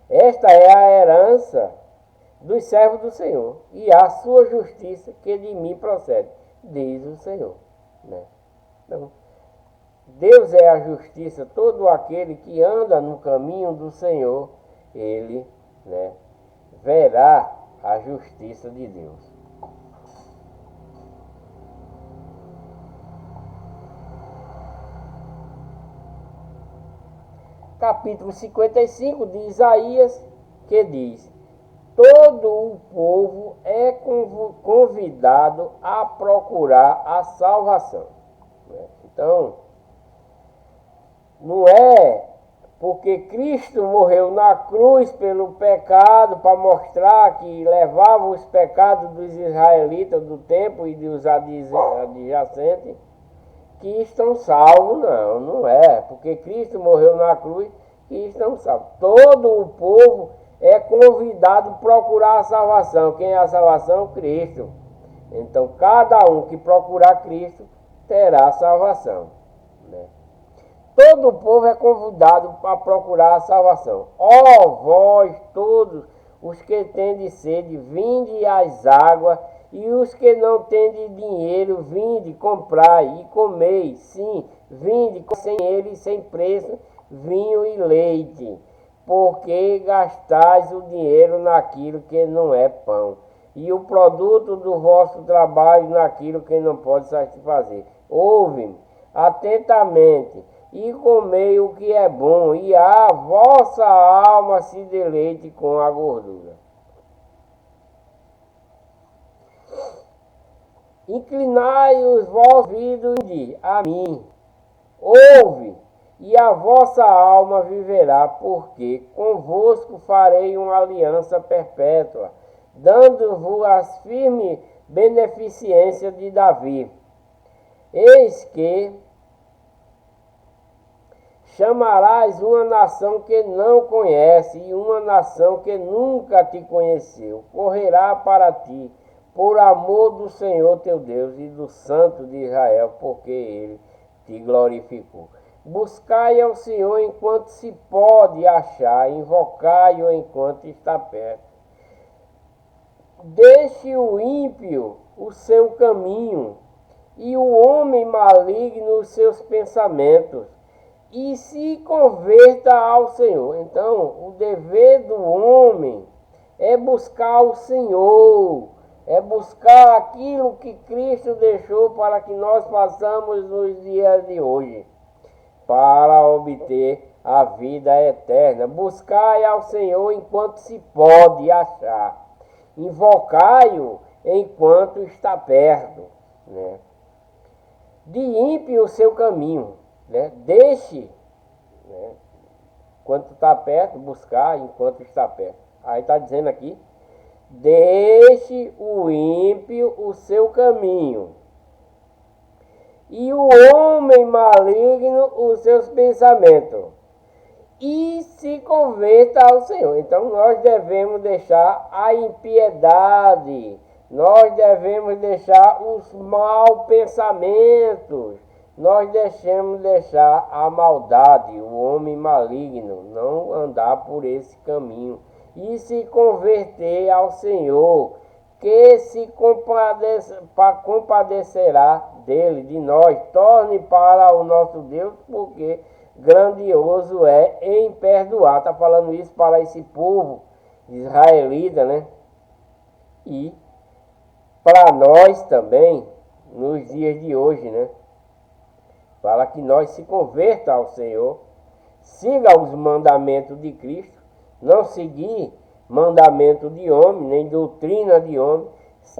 Esta é a herança dos servos do Senhor, e a sua justiça que de mim procede, diz o Senhor, né? Então, Deus é a justiça. Todo aquele que anda no caminho do Senhor, ele, né, verá a justiça de Deus. Capítulo 55 de Isaías, que diz: todo o povo é convidado a procurar a salvação. Então, não é porque Cristo morreu na cruz pelo pecado, para mostrar que levava os pecados dos israelitas do tempo e dos adjacentes, que estão salvos. Não, não é. Porque Cristo morreu na cruz que estão salvos. Todo o povo é convidado a procurar a salvação. Quem é a salvação? Cristo. Então, cada um que procurar Cristo terá salvação, né? Todo o povo é convidado a procurar a salvação. Ó vós todos os que tendes sede, vinde às águas, e os que não tendes dinheiro, vinde, comprai e comei. Sim, vinde sem ele, sem preço, vinho e leite. Porque gastais o dinheiro naquilo que não é pão, e o produto do vosso trabalho naquilo que não pode satisfazer. Ouve-me atentamente e comei o que é bom, e a vossa alma se deleite com a gordura. Inclinai os vossos ouvidos a mim, ouve, e a vossa alma viverá, porque convosco farei uma aliança perpétua, dando-vos as firmes beneficências de Davi. Eis que chamarás uma nação que não conhece, e uma nação que nunca te conheceu. Correrá para ti, por amor do Senhor teu Deus e do Santo de Israel, porque ele te glorificou. Buscai ao Senhor enquanto se pode achar, invocai-o enquanto está perto. Deixe o ímpio o seu caminho, e o homem maligno os seus pensamentos, e se converta ao Senhor. Então, o dever do homem é buscar o Senhor, é buscar aquilo que Cristo deixou para que nós façamos nos dias de hoje, para obter a vida eterna. Buscai ao Senhor enquanto se pode achar, invocai-o enquanto está perto, né? De ímpio o seu caminho, né? Deixe, né, quando está perto, buscar enquanto está perto. Aí está dizendo aqui: deixe o ímpio o seu caminho, e o homem maligno os seus pensamentos, e se converta ao Senhor. Então nós devemos deixar a impiedade, nós devemos deixar os maus pensamentos, nós devemos deixar a maldade, o homem maligno, não andar por esse caminho, e se converter ao Senhor, que se compadecerá dele, de nós. Torne para o nosso Deus, porque grandioso é em perdoar. Está falando isso para esse povo israelita, né? E para nós também, nos dias de hoje, né? para que nós se converta ao Senhor, siga os mandamentos de Cristo, não seguir mandamento de homem, nem doutrina de homem,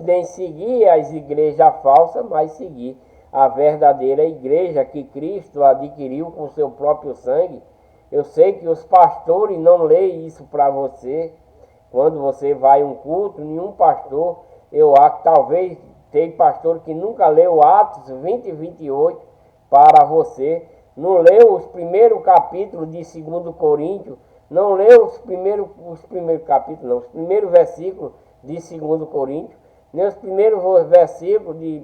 nem seguir as igrejas falsas, mas seguir a verdadeira igreja que Cristo adquiriu com seu próprio sangue. Eu sei que os pastores não leem isso para você. Quando você vai a um culto, nenhum pastor, eu acho que talvez tem pastor que nunca leu Atos 20 e 28 para você, não leu os primeiros capítulos de 2 Coríntios, não leu os primeiros capítulos, não, os primeiros versículos de 2 Coríntios, nem os primeiros versículos de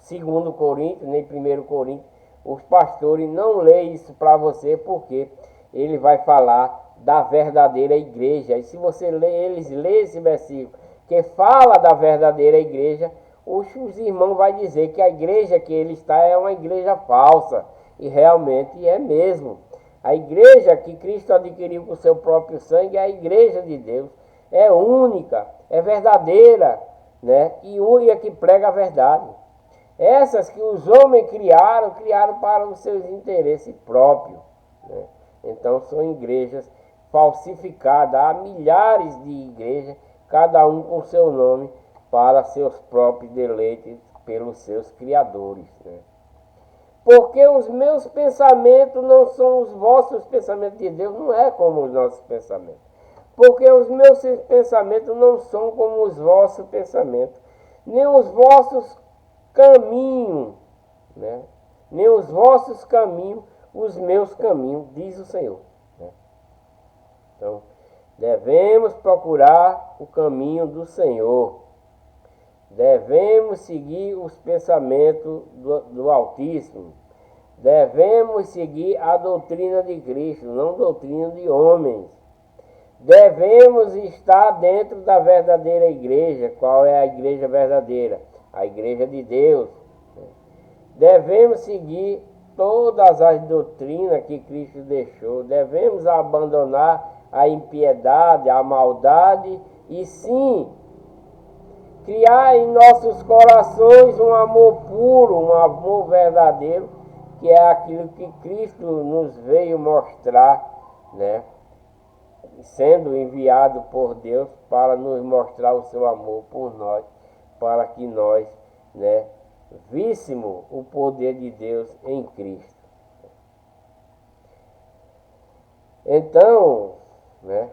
2 Coríntios, nem 1 Coríntios. Os pastores não leem isso para você, porque ele vai falar da verdadeira igreja. E se você eles lê esse versículo que fala da verdadeira igreja, os irmãos vão dizer que a igreja que ele está é uma igreja falsa. E realmente é mesmo. A igreja que Cristo adquiriu com o seu próprio sangue é a igreja de Deus. É única, é verdadeira, né? E única que prega a verdade. Essas que os homens criaram para os seus interesses próprios, né? Então são igrejas falsificadas. Há milhares de igrejas, cada um com seu nome, para seus próprios deleites pelos seus criadores, né? Porque os meus pensamentos não são os vossos pensamentos. De Deus não é como os nossos pensamentos. Porque os meus pensamentos não são como os vossos pensamentos, nem os vossos caminhos, né? Nem os vossos caminhos, os meus caminhos, diz o Senhor, né? Então, devemos procurar o caminho do Senhor. Devemos seguir os pensamentos do Altíssimo. Devemos seguir a doutrina de Cristo, não doutrina de homens. Devemos estar dentro da verdadeira igreja. Qual é a igreja verdadeira? A igreja de Deus. Devemos seguir todas as doutrinas que Cristo deixou. Devemos abandonar a impiedade, a maldade e sim criar em nossos corações um amor puro, um amor verdadeiro, que é aquilo que Cristo nos veio mostrar, né? Sendo enviado por Deus para nos mostrar o seu amor por nós, para que nós, né, víssemos o poder de Deus em Cristo. Então, né?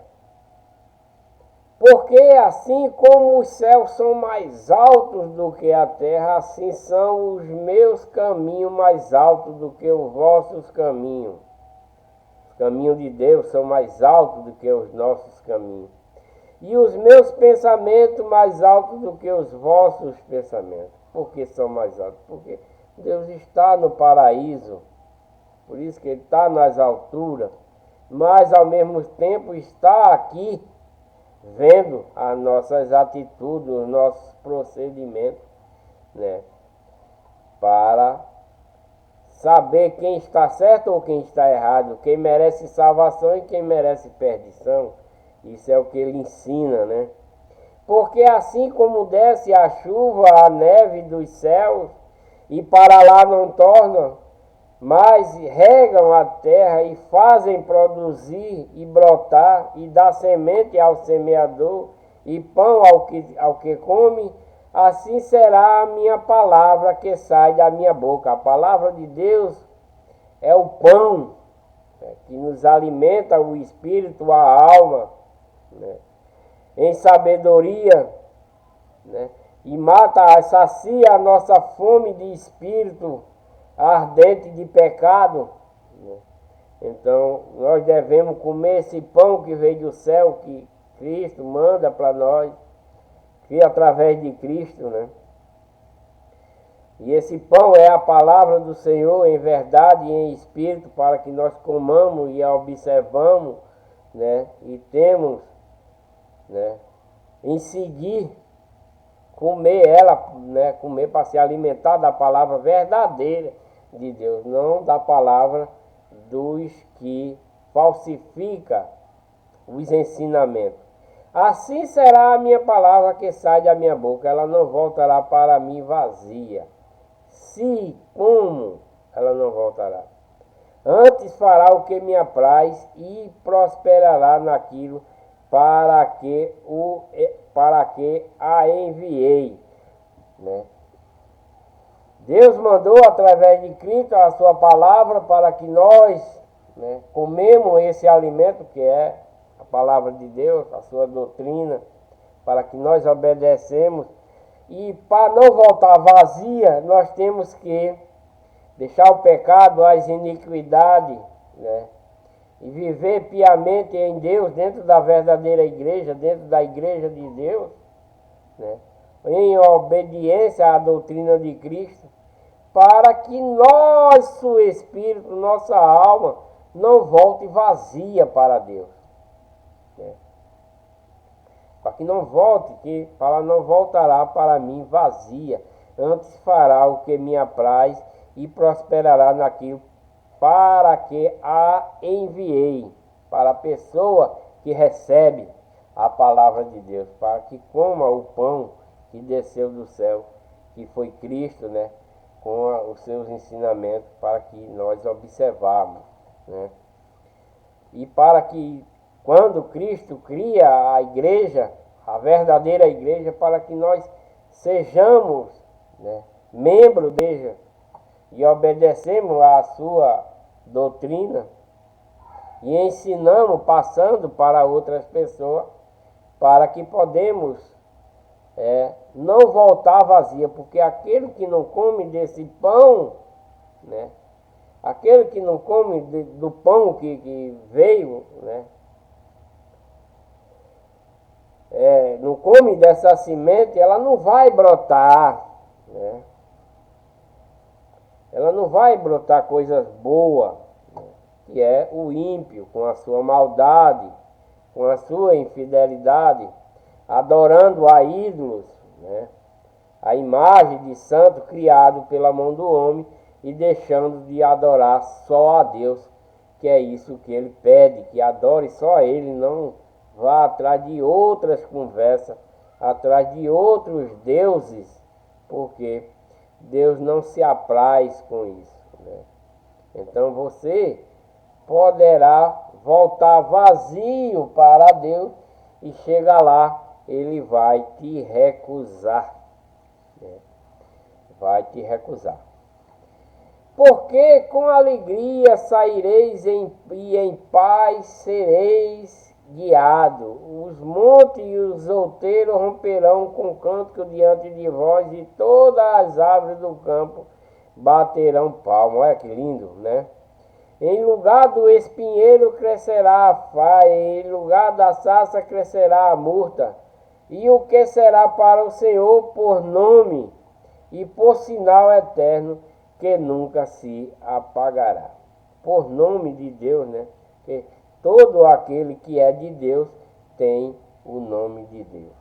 Porque assim como os céus são mais altos do que a terra, assim são os meus caminhos mais altos do que os vossos caminhos. Os caminhos de Deus são mais altos do que os nossos caminhos. E os meus pensamentos mais altos do que os vossos pensamentos. Por que são mais altos? Porque Deus está no paraíso. Por isso que Ele está nas alturas. Mas ao mesmo tempo está aqui, vendo as nossas atitudes, os nossos procedimentos, né? Para saber quem está certo ou quem está errado, quem merece salvação e quem merece perdição. Isso é o que ele ensina, né? Porque assim como desce a chuva, a neve dos céus, e para lá não torna, mas regam a terra e fazem produzir e brotar, e dá semente ao semeador, e pão ao que come, assim será a minha palavra que sai da minha boca. A palavra de Deus é o pão, né, que nos alimenta o espírito, a alma, né, em sabedoria, né, e mata, sacia a nossa fome de espírito ardente de pecado, né? Então nós devemos comer esse pão que veio do céu, que Cristo manda para nós, que através de Cristo, né? E esse pão é a palavra do Senhor em verdade e em espírito, para que nós comamos e a observamos, né? E temos, né, em seguir, comer ela, né? Comer para se alimentar da palavra verdadeira de Deus, não da palavra dos que falsifica os ensinamentos. Assim será a minha palavra que sai da minha boca, ela não voltará para mim vazia. Se como ela não não voltará. Antes fará o que me apraz e prosperará naquilo para que a enviei, né? Deus mandou através de Cristo a sua palavra para que nós, né, comemos esse alimento que é a palavra de Deus, a sua doutrina, para que nós obedecemos. E para não voltar vazia, nós temos que deixar o pecado, as iniquidades, né, e viver piamente em Deus, dentro da verdadeira igreja, dentro da igreja de Deus, né, em obediência à doutrina de Cristo, para que nosso espírito, nossa alma, não volte vazia para Deus, né? Para que não volte, que ela não voltará para mim vazia, antes fará o que me apraz e prosperará naquilo para que a enviei, para a pessoa que recebe a palavra de Deus, para que coma o pão que desceu do céu, que foi Cristo, né? Com os seus ensinamentos, para que nós observarmos, né? E para que, quando Cristo cria a igreja, a verdadeira igreja, para que nós sejamos, né, membros da igreja e obedecemos à sua doutrina e ensinamos, passando para outras pessoas, para que podemos não voltar vazia, porque aquele que não come desse pão, né, aquele que não come do pão que veio, né, não come dessa semente, ela não vai brotar, né, ela não vai brotar coisas boas, né, que é o ímpio, com a sua maldade, com a sua infidelidade, adorando a ídolos, né, a imagem de santo criado pela mão do homem e deixando de adorar só a Deus, que é isso que ele pede, que adore só a ele, não vá atrás de outras conversas, atrás de outros deuses, porque Deus não se apraz com isso, né? Então você poderá voltar vazio para Deus e chega lá, ele vai te recusar, né? Vai te recusar. Porque com alegria saireis e em paz sereis guiados. Os montes e os outeiros romperão com cântico diante de vós, e todas as árvores do campo baterão palmas. Olha que lindo, né? Em lugar do espinheiro crescerá a faia, em lugar da sarça crescerá a murta. E o que será para o Senhor por nome e por sinal eterno, que nunca se apagará. Por nome de Deus, né? Que todo aquele que é de Deus tem o nome de Deus.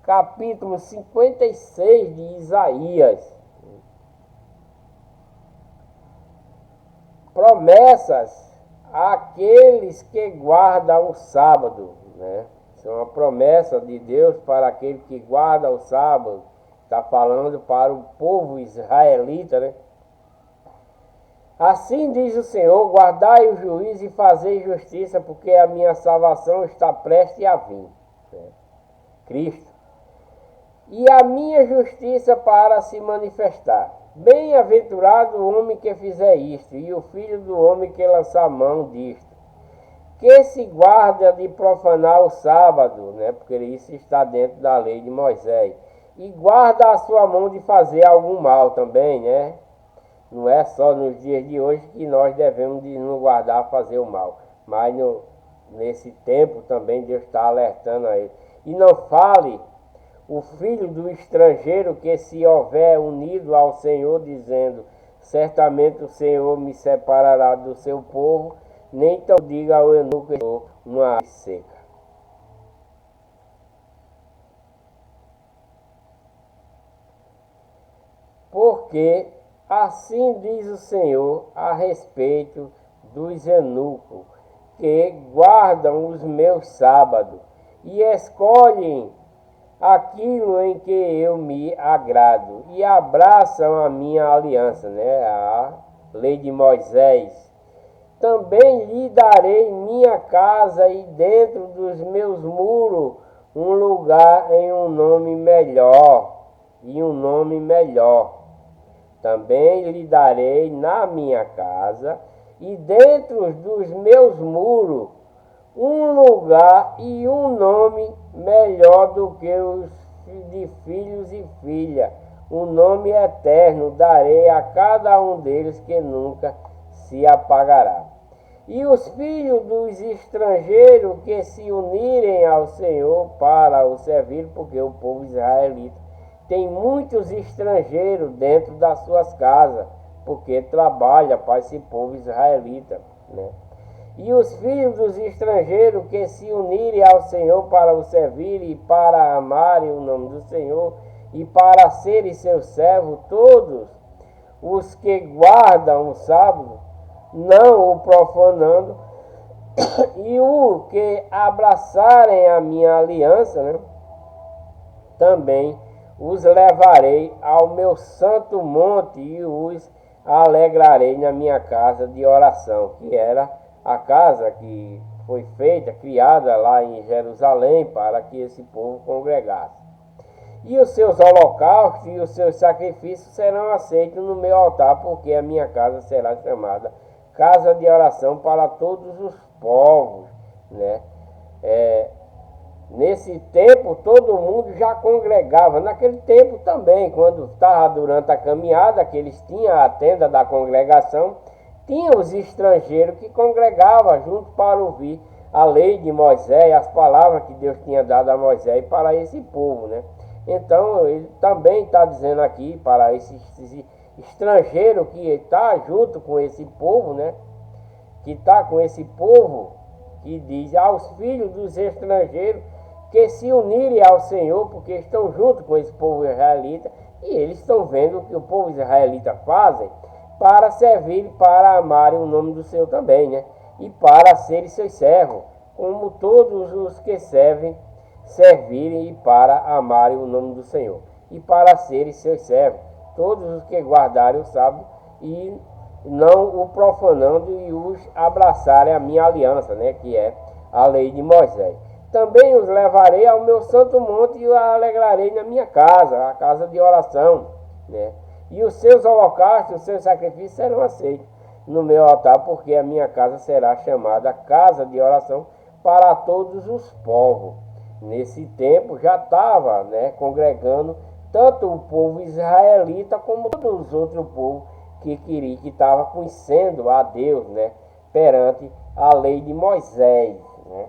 Capítulo 56 de Isaías. Promessas àqueles que guardam o sábado, né? Isso é uma promessa de Deus para aquele que guarda o sábado. Está falando para o povo israelita, né? Assim diz o Senhor: guardai o juízo e fazei justiça, porque a minha salvação está prestes a vir. Cristo. E a minha justiça para se manifestar. Bem-aventurado o homem que fizer isto, e o filho do homem que lançar mão disto, que se guarda de profanar o sábado, né? Porque isso está dentro da lei de Moisés, e guarda a sua mão de fazer algum mal também, né? Não é só nos dias de hoje que nós devemos de nos guardar a fazer o mal, mas nesse tempo também Deus está alertando a ele. E não fale o filho do estrangeiro que se houver unido ao Senhor, dizendo: certamente o Senhor me separará do seu povo, nem tão diga ao eunuco que sou uma árvore seca. Porque assim diz o Senhor a respeito dos eunucos que guardam os meus sábados e escolhem aquilo em que eu me agrado e abraçam a minha aliança, né? Lei de Moisés. Também lhe darei minha casa e dentro dos meus muros um lugar em um nome melhor, e um nome melhor. Também lhe darei na minha casa e dentro dos meus muros um lugar e um nome melhor do que os de filhos e filhas. Um nome eterno darei a cada um deles que nunca se apagará. E os filhos dos estrangeiros que se unirem ao Senhor para o servir, porque o povo israelita tem muitos estrangeiros dentro das suas casas, porque trabalha para esse povo israelita, né? E os filhos dos estrangeiros que se unirem ao Senhor para o servir e para amarem o nome do Senhor e para serem seus servos, todos os que guardam o sábado, não o profanando, e o que abraçarem a minha aliança, né, também os levarei ao meu santo monte e os alegrarei na minha casa de oração, que era a casa que foi feita, criada lá em Jerusalém, para que esse povo congregasse. E os seus holocaustos e os seus sacrifícios serão aceitos no meu altar, porque a minha casa será chamada casa de oração para todos os povos, né? Nesse tempo todo mundo já congregava. Naquele tempo também, quando estava durante a caminhada, que eles tinham a tenda da congregação, tinha os estrangeiros que congregavam junto para ouvir a lei de Moisés, as palavras que Deus tinha dado a Moisés para esse povo, né? Então ele também está dizendo aqui para esse estrangeiro que está junto com esse povo, né? Que está com esse povo, que diz aos filhos dos estrangeiros que se unirem ao Senhor, porque estão junto com esse povo israelita, e eles estão vendo o que o povo israelita fazem, para servir, para amarem o nome do Senhor também, né? E para serem seus servos, como todos os que servirem e para amarem o nome do Senhor, e para serem seus servos, todos os que guardarem o sábado e não o profanando e os abraçarem a minha aliança, né? Que é a lei de Moisés. Também os levarei ao meu santo monte e os alegrarei na minha casa, a casa de oração, né? E os seus holocaustos, os seus sacrifícios serão aceitos no meu altar, porque a minha casa será chamada casa de oração para todos os povos. Nesse tempo já estava, né, congregando tanto o povo israelita como todos os outros povos que estava conhecendo a Deus, né, perante a lei de Moisés, né?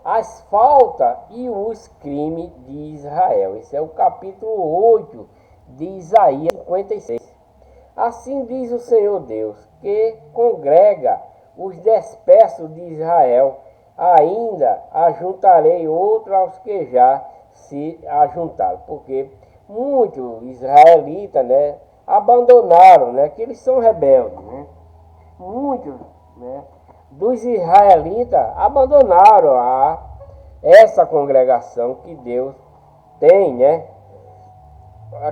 As faltas e os crimes de Israel. Esse é o capítulo 8 de Isaías 56. Assim diz o Senhor Deus, que congrega os dispersos de Israel, ainda ajuntarei outros aos que já se ajuntaram. Porque muitos israelitas, né, abandonaram, né, que eles são rebeldes, né? Muitos, né, dos israelitas abandonaram essa congregação que Deus tem, né?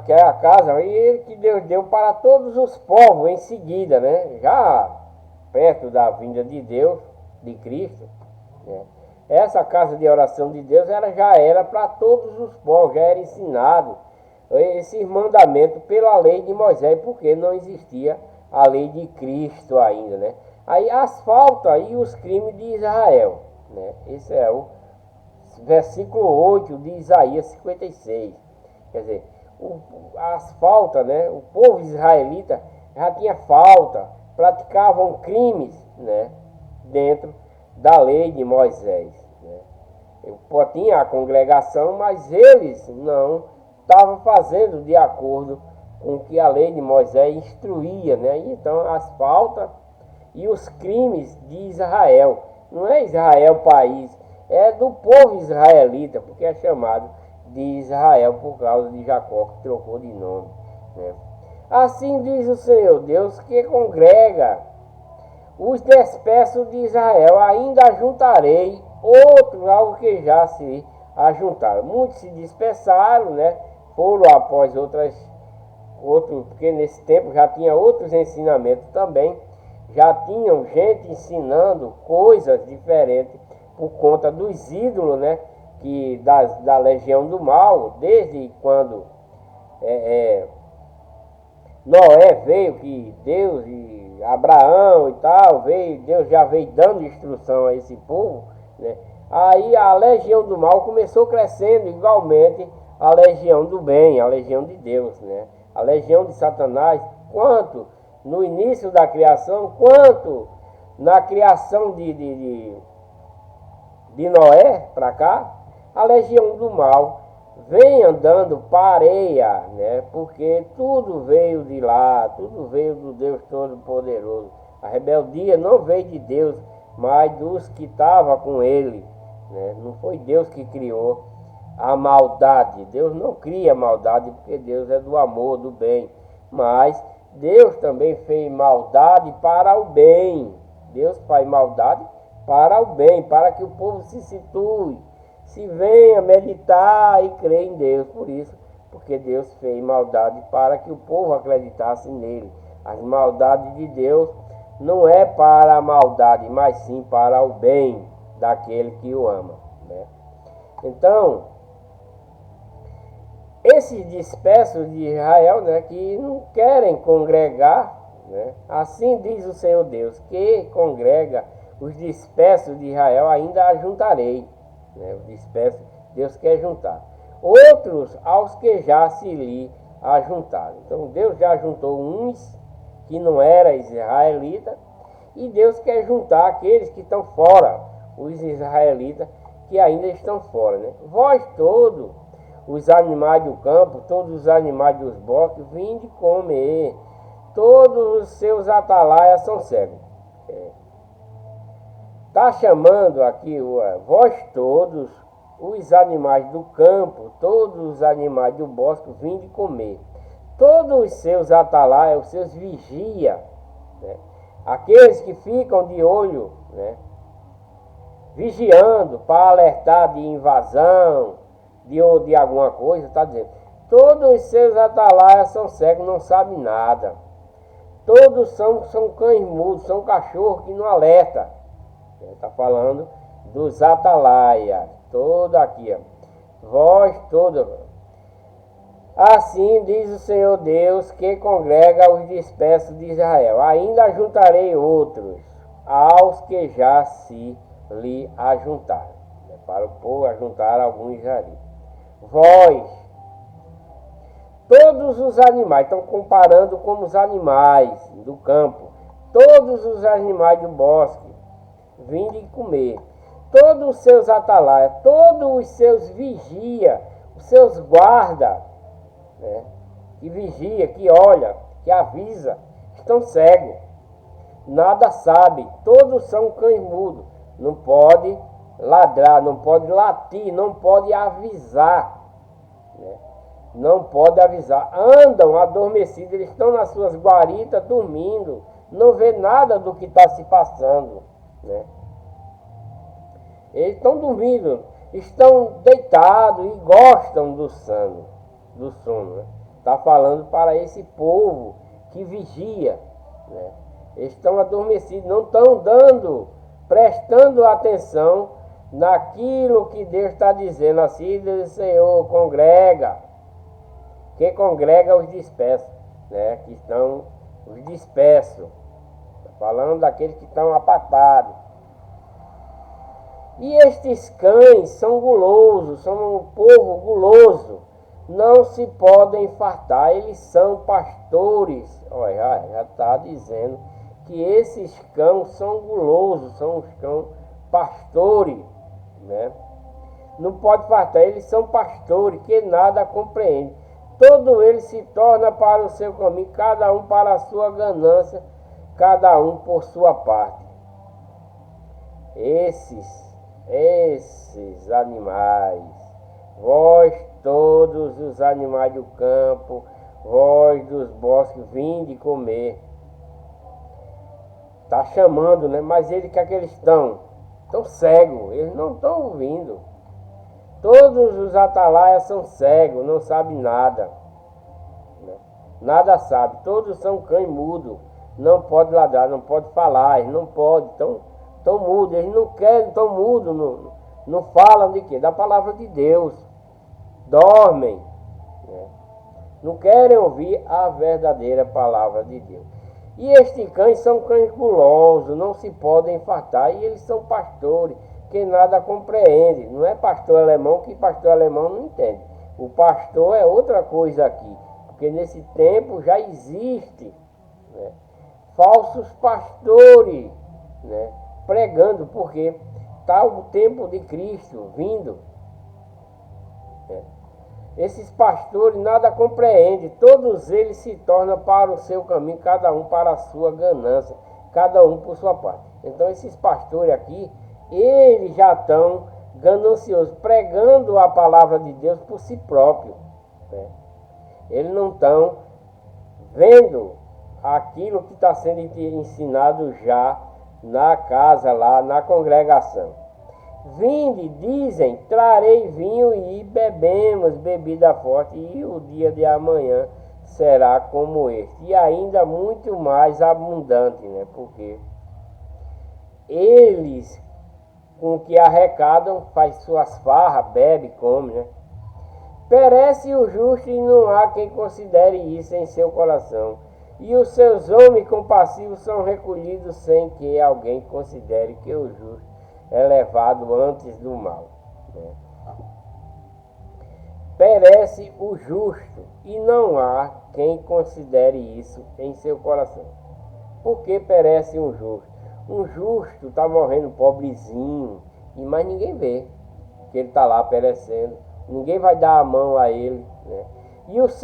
Que é a casa e que Deus deu para todos os povos em seguida, né? Já perto da vinda de Deus, de Cristo, né? Essa casa de oração de Deus já era para todos os povos, já era ensinado esses mandamentos pela lei de Moisés, porque não existia a lei de Cristo ainda, né? Aí as faltas e os crimes de Israel, né? Esse é o versículo 8 de Isaías 56. Quer dizer, as faltas, né? O povo israelita já tinha falta, praticavam crimes, né, dentro da lei de Moisés, né? Tinha a congregação, mas eles não estavam fazendo de acordo com o que a lei de Moisés instruía, né? Então as faltas e os crimes de Israel, não é Israel país, é do povo israelita, porque é chamado de Israel por causa de Jacó, que trocou de nome, né? Assim diz o Senhor Deus, que congrega os dispersos de Israel, ainda ajuntarei outros ao que já se ajuntaram. Muitos se dispersaram, né? Foram após outras porque nesse tempo já tinha outros ensinamentos também, já tinham gente ensinando coisas diferentes por conta dos ídolos, né? Que da legião do mal, desde quando Noé veio, que Deus e Abraão e tal, Deus já veio dando instrução a esse povo, né? Aí a legião do mal começou crescendo igualmente a legião do bem, a legião de Deus, né? A legião de Satanás, quanto no início da criação, quanto na criação de Noé para cá, a legião do mal vem andando pareia, né? Porque tudo veio de lá, tudo veio do Deus Todo-Poderoso. A rebeldia não veio de Deus, mas dos que estavam com ele, né? Não foi Deus que criou a maldade. Deus não cria maldade, porque Deus é do amor, do bem. Mas Deus também fez maldade para o bem. Deus faz maldade para o bem, para que o povo se situe, se venha meditar e crer em Deus. Por isso, porque Deus fez maldade para que o povo acreditasse nele. As maldades de Deus não é para a maldade, mas sim para o bem daquele que o ama, né? Então, esses dispersos de Israel, né, que não querem congregar, né, assim diz o Senhor Deus, que congrega os dispersos de Israel ainda ajuntarei, né, os dispersos Deus quer juntar. Outros aos que já se lhe ajuntaram. Então Deus já juntou uns que não eram israelitas, e Deus quer juntar aqueles que estão fora, os israelitas que ainda estão fora, né? Vós todos os animais do campo, todos os animais dos bosques, vinde comer. Todos os seus atalaias são cegos. Está chamando aqui, vós todos os animais do campo, todos os animais do bosque, vinde comer. Todos os seus atalaias, os seus vigia, né? Aqueles que ficam de olho, né? Vigiando para alertar de invasão, de alguma coisa, está dizendo. Todos os seus atalaias são cegos, não sabem nada. Todos são cães mudos, são cachorros que não alertam. Está falando dos atalaias, todo aqui, ó. Vós todos. Assim diz o Senhor Deus, que congrega os dispersos de Israel. Ainda juntarei outros aos que já se lhe ajuntaram. Para o povo ajuntar alguns israelitas. Vós, todos os animais, estão comparando com os animais do campo. Todos os animais do bosque, vinde comer. Todos os seus atalaias, todos os seus vigia, os seus guarda, né, que vigia, que olha, que avisa, estão cegos, nada sabe, todos são cães mudos, não pode ladrar, não pode latir, não pode avisar, né? Não pode avisar, andam adormecidos, eles estão nas suas guaritas dormindo, não vê nada do que está se passando, né? Eles estão dormindo, estão deitados e gostam do sono, né? Está falando para esse povo que vigia, né? Eles estão adormecidos, não estão prestando atenção naquilo que Deus está dizendo. Assim diz o Senhor, congrega, que congrega os dispersos, né? Que estão os dispersos, tá falando daqueles que estão apartados. E estes cães são gulosos, são um povo guloso, não se podem fartar, eles são pastores. Olha, já está dizendo que esses cães são gulosos, são os cães pastores, né? Não pode fartar, eles são pastores que nada compreendem. Todo ele se torna para o seu caminho, cada um para a sua ganância, cada um por sua parte. Esses animais, vós todos os animais do campo, vós dos bosques, vinde comer. Está chamando, né? Mas eles, que é que eles estão? Estão cegos, eles não estão ouvindo. Todos os atalaias são cegos, não sabem nada, né? nada sabe. Todos são cães mudos, não pode ladrar, não pode falar, eles não podem, estão mudos, eles não querem, estão mudos, não falam de quê? Da palavra de Deus, dormem, né? Não querem ouvir a verdadeira palavra de Deus. E estes cães são cães gulosos, não se podem fartar, e eles são pastores, que nada compreende. Não é pastor alemão, que pastor alemão não entende. O pastor é outra coisa aqui, porque nesse tempo já existe, né, falsos pastores, né, pregando, porque está o tempo de Cristo vindo, né. Esses pastores nada compreendem, todos eles se tornam para o seu caminho, cada um para a sua ganância, cada um por sua parte. Então esses pastores aqui, eles já estão gananciosos, pregando a palavra de Deus por si próprio, né? Eles não estão vendo aquilo que está sendo ensinado já na casa, lá na congregação. Vinde, dizem, trarei vinho e bebemos bebida forte, e o dia de amanhã será como este, e ainda muito mais abundante, né? Porque eles, com o que arrecadam, faz suas farras, bebe, come, né? Perece o justo e não há quem considere isso em seu coração, e os seus homens compassivos são recolhidos sem que alguém considere que o justo é levado antes do mal, né? Perece o justo e não há quem considere isso em seu coração. Por que perece um justo? Um justo está morrendo pobrezinho, e mais ninguém vê que ele está lá perecendo. Ninguém vai dar a mão a ele, né? E os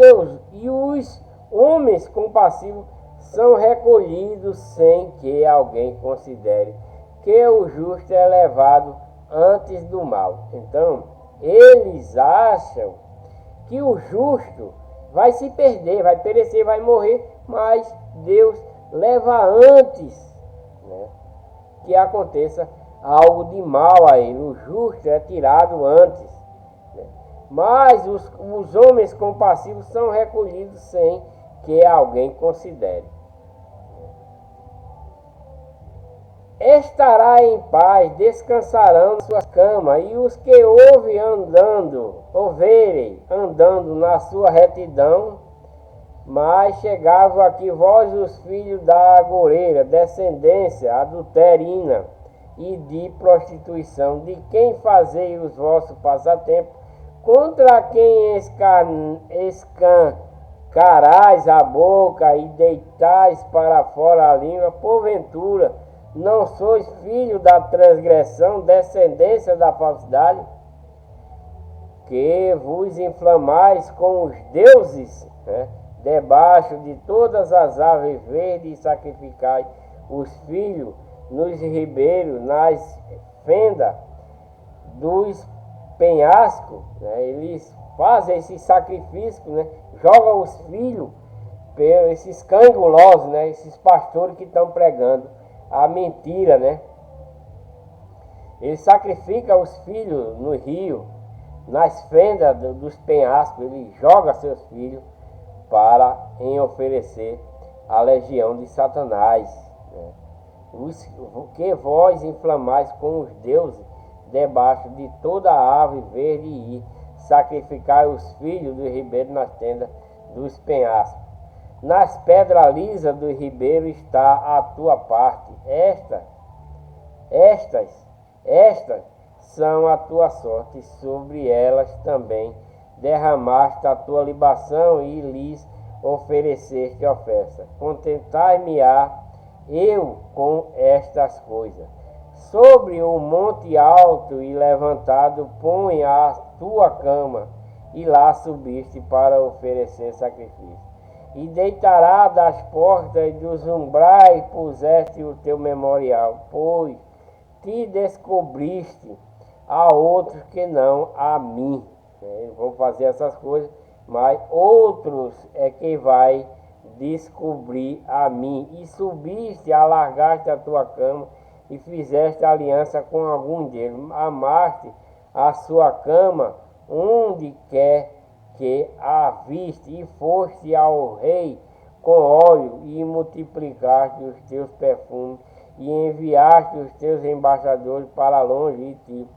homens compassivos são recolhidos sem que alguém considere que o justo é levado antes do mal. Então, eles acham que o justo vai se perder, vai perecer, vai morrer, mas Deus leva antes, né, que aconteça algo de mal a ele. O justo é tirado antes, né? Mas os homens compassivos são recolhidos sem que alguém considere. Estará em paz, descansarão em sua cama, e os que ouvirem andando na sua retidão. Mas chegavam aqui vós, os filhos da agoreira, descendência adulterina e de prostituição, de quem fazei os vossos passatempos, contra quem escancarais a boca e deitais para fora a língua, porventura não sois filho da transgressão, descendência da falsidade, que vos inflamais com os deuses, né, debaixo de todas as árvores verdes, e sacrificai os filhos nos ribeiros, nas fendas dos penhascos, né? Eles fazem esse sacrifício, né? Jogam os filhos, esses cangulosos, né? Esses pastores que estão pregando a mentira, né? Ele sacrifica os filhos no rio, nas fendas dos penhascos, ele joga seus filhos para em oferecer a legião de Satanás, né? Que vós inflamais com os deuses debaixo de toda a árvore verde, e sacrificai os filhos do ribeiro nas tendas dos penhascos. Nas pedras lisas do ribeiro está a tua parte. Estas são a tua sorte, sobre elas também derramaste a tua libação e lhes ofereceste oferta. Contentar-me-á eu com estas coisas. Sobre o monte alto e levantado põe a tua cama, e lá subiste para oferecer sacrifício. E deitará das portas dos umbrais, puseste o teu memorial, pois te descobriste a outros que não a mim. Vão fazer essas coisas, mas outros é que vai descobrir a mim. E subiste, alargaste a tua cama e fizeste aliança com algum deles. Amaste a sua cama onde quer que a viste, e foste ao rei com óleo, e multiplicaste os teus perfumes, e enviaste os teus embaixadores para longe de ti,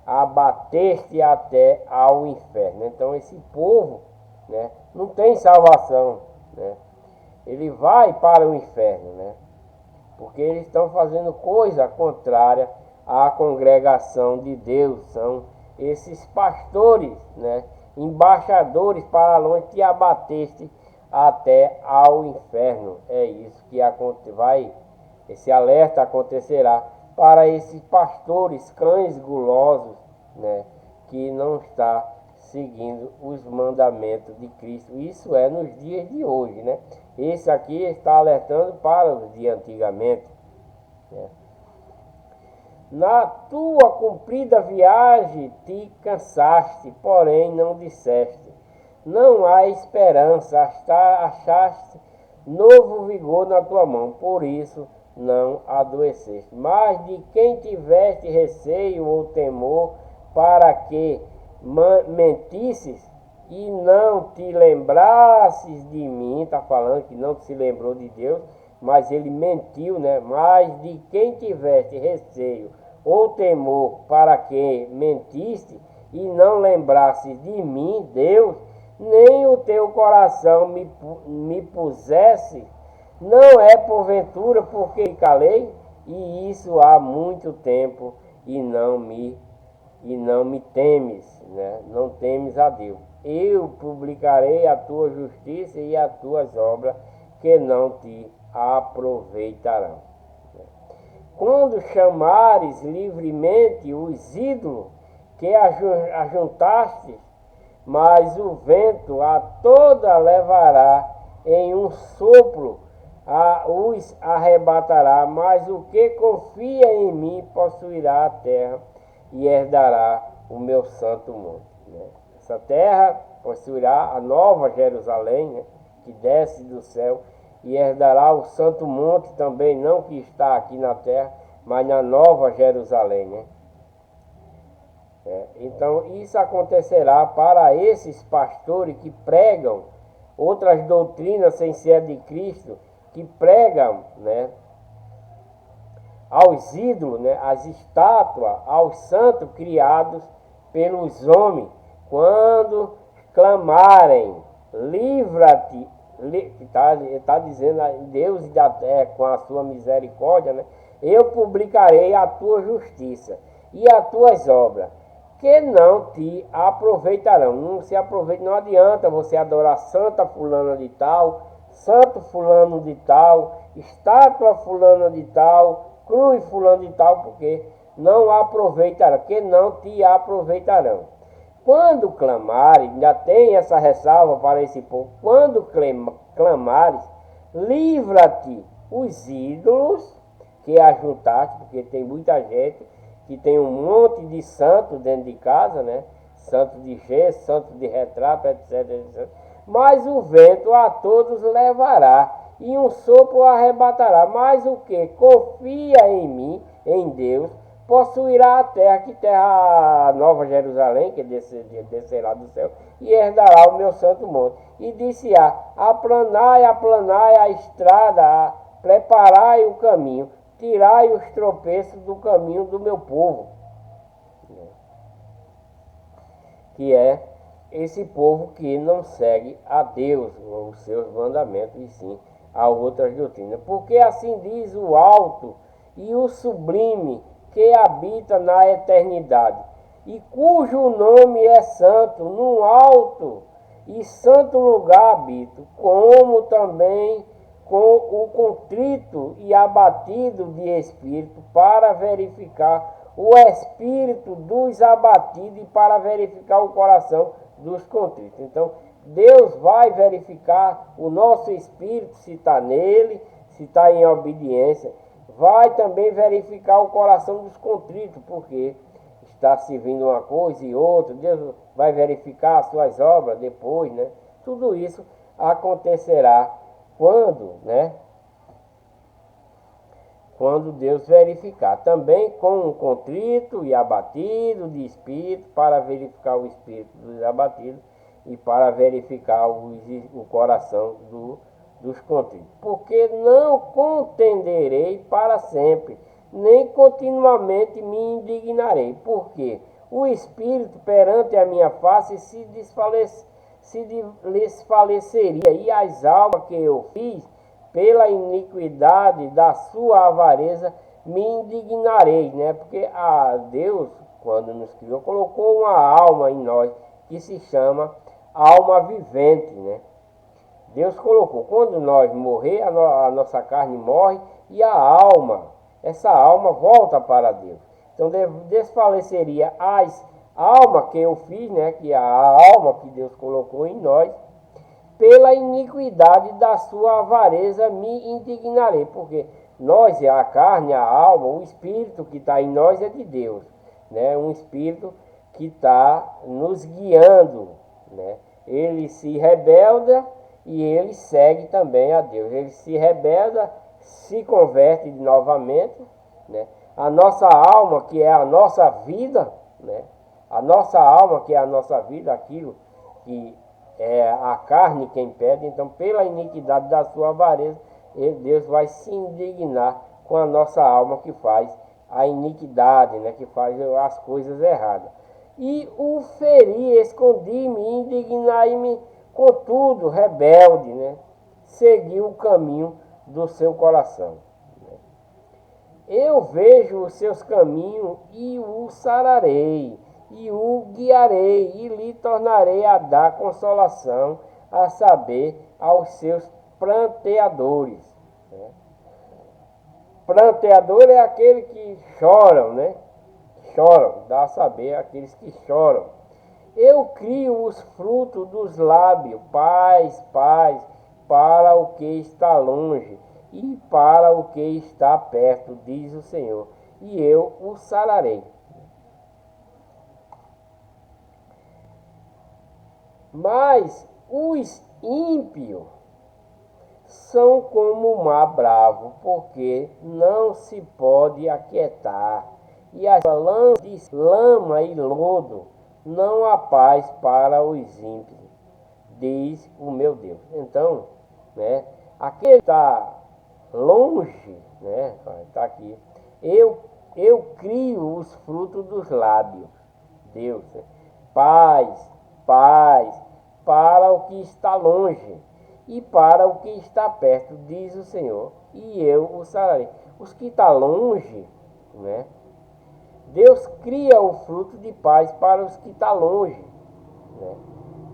abateste até ao inferno. Então esse povo, né, não tem salvação, né? Ele vai para o inferno, né? Porque eles estão fazendo coisa contrária à congregação de Deus. São esses pastores, né, embaixadores para longe, que abateste até ao inferno. É isso que vai, esse alerta acontecerá para esses pastores, cães gulosos, né, que não está seguindo os mandamentos de Cristo. Isso é nos dias de hoje, né? Esse aqui está alertando para os de antigamente, né? Na tua comprida viagem te cansaste, porém não disseste: não há esperança, achaste novo vigor na tua mão, por isso não adoeceste. Mas de quem tiveste receio ou temor, para que mentisses e não te lembrasses de mim, está falando que não se lembrou de Deus, mas ele mentiu, né? Mas de quem tiveste receio ou temor, para que mentiste e não lembrasses de mim, Deus, nem o teu coração me pusesse, não é porventura porque calei, e isso há muito tempo, e não me temes, né? Não temes a Deus. Eu publicarei a tua justiça e as tuas obras, que não te aproveitarão. Quando chamares livremente os ídolos que ajuntaste, mas o vento a toda levará, em um sopro os arrebatará, mas o que confia em mim possuirá a terra e herdará o meu santo monte. Né? Essa terra possuirá a nova Jerusalém, né, que desce do céu, e herdará o santo monte também, não que está aqui na terra, mas na nova Jerusalém, né? Então isso acontecerá para esses pastores que pregam outras doutrinas sem ser de Cristo, que pregam, né, aos ídolos, né, às estátuas, aos santos criados pelos homens, quando clamarem: livra-te, está dizendo Deus da terra com a sua misericórdia, né? Eu publicarei a tua justiça e as tuas obras, que não te aproveitarão. Não se aproveita, não adianta você adorar santa fulana de tal, santo fulano de tal, estátua fulana de tal, cruz fulano de tal, porque não aproveitarão, que não te aproveitarão. Quando clamares, ainda tem essa ressalva para esse povo, quando clamares, livra-te os ídolos que ajuntaste, porque tem muita gente que tem um monte de santo dentro de casa, né? Santo de gesso, santo de retrato, etc, etc. Mas o vento a todos levará, e um sopro arrebatará. Mas o que confia em mim, em Deus, possuirá a terra, que terra a nova Jerusalém, que descerá do céu, e herdará o meu santo monte. E disse-á: aplanai a estrada, preparai o caminho, tirai os tropeços do caminho do meu povo. Que é esse povo que não segue a Deus, os seus mandamentos, e sim a outras doutrinas. Porque assim diz o alto e o sublime, que habita na eternidade, e cujo nome é santo, num alto e santo lugar habito, como também com o contrito e abatido de espírito, para verificar o espírito dos abatidos e para verificar o coração dos contritos. Então, Deus vai verificar o nosso espírito, se está nele, se está em obediência. Vai também verificar o coração dos contritos, porque está servindo uma coisa e outra. Deus vai verificar as suas obras depois, né? Tudo isso acontecerá quando, né? Quando Deus verificar. Também com um contrito e abatido de espírito, para verificar o espírito dos abatidos e para verificar o coração dos contritos. Porque não contenderei para sempre, nem continuamente me indignarei. Porque o espírito perante a minha face se desfaleceria, e as almas que eu fiz pela iniquidade da sua avareza me indignarei, né? Porque Deus, quando nos criou, colocou uma alma em nós que se chama alma vivente, né? Deus colocou, quando nós morrer, a nossa carne morre e essa alma volta para Deus. Então desfaleceria as almas que eu fiz, né? Que é a alma que Deus colocou em nós, pela iniquidade da sua avareza me indignarei, porque nós, a carne, a alma, o espírito que está em nós é de Deus, né? Um espírito que está nos guiando, né? Ele se rebelda e ele segue também a Deus. Ele se rebelda, se converte novamente, né? A nossa alma, que é a nossa vida, né? A nossa alma, que é a nossa vida, aquilo que é a carne quem pede, então pela iniquidade da sua avareza, Deus vai se indignar com a nossa alma que faz a iniquidade, né, que faz as coisas erradas. E o feri, escondi-me, indignai-me, contudo, rebelde, né, seguiu o caminho do seu coração. Eu vejo os seus caminhos e o sararei, e o guiarei, e lhe tornarei a dar consolação, a saber, aos seus pranteadores. Né? Pranteador é aquele que choram, né? Choram, dá a saber aqueles que choram. Eu crio os frutos dos lábios, paz, paz, para o que está longe e para o que está perto, diz o Senhor, e eu o sararei. Mas os ímpios são como o mar bravo, porque não se pode aquietar, e as lãs de lama e lodo, não há paz para os ímpios, diz o meu Deus. Então, né, aquele está longe, né, está aqui, eu crio os frutos dos lábios, Deus, né? Paz, paz, para o que está longe e para o que está perto, diz o Senhor, e eu o sararei. Os que estão longe, né? Deus cria o fruto de paz para os que estão longe, né?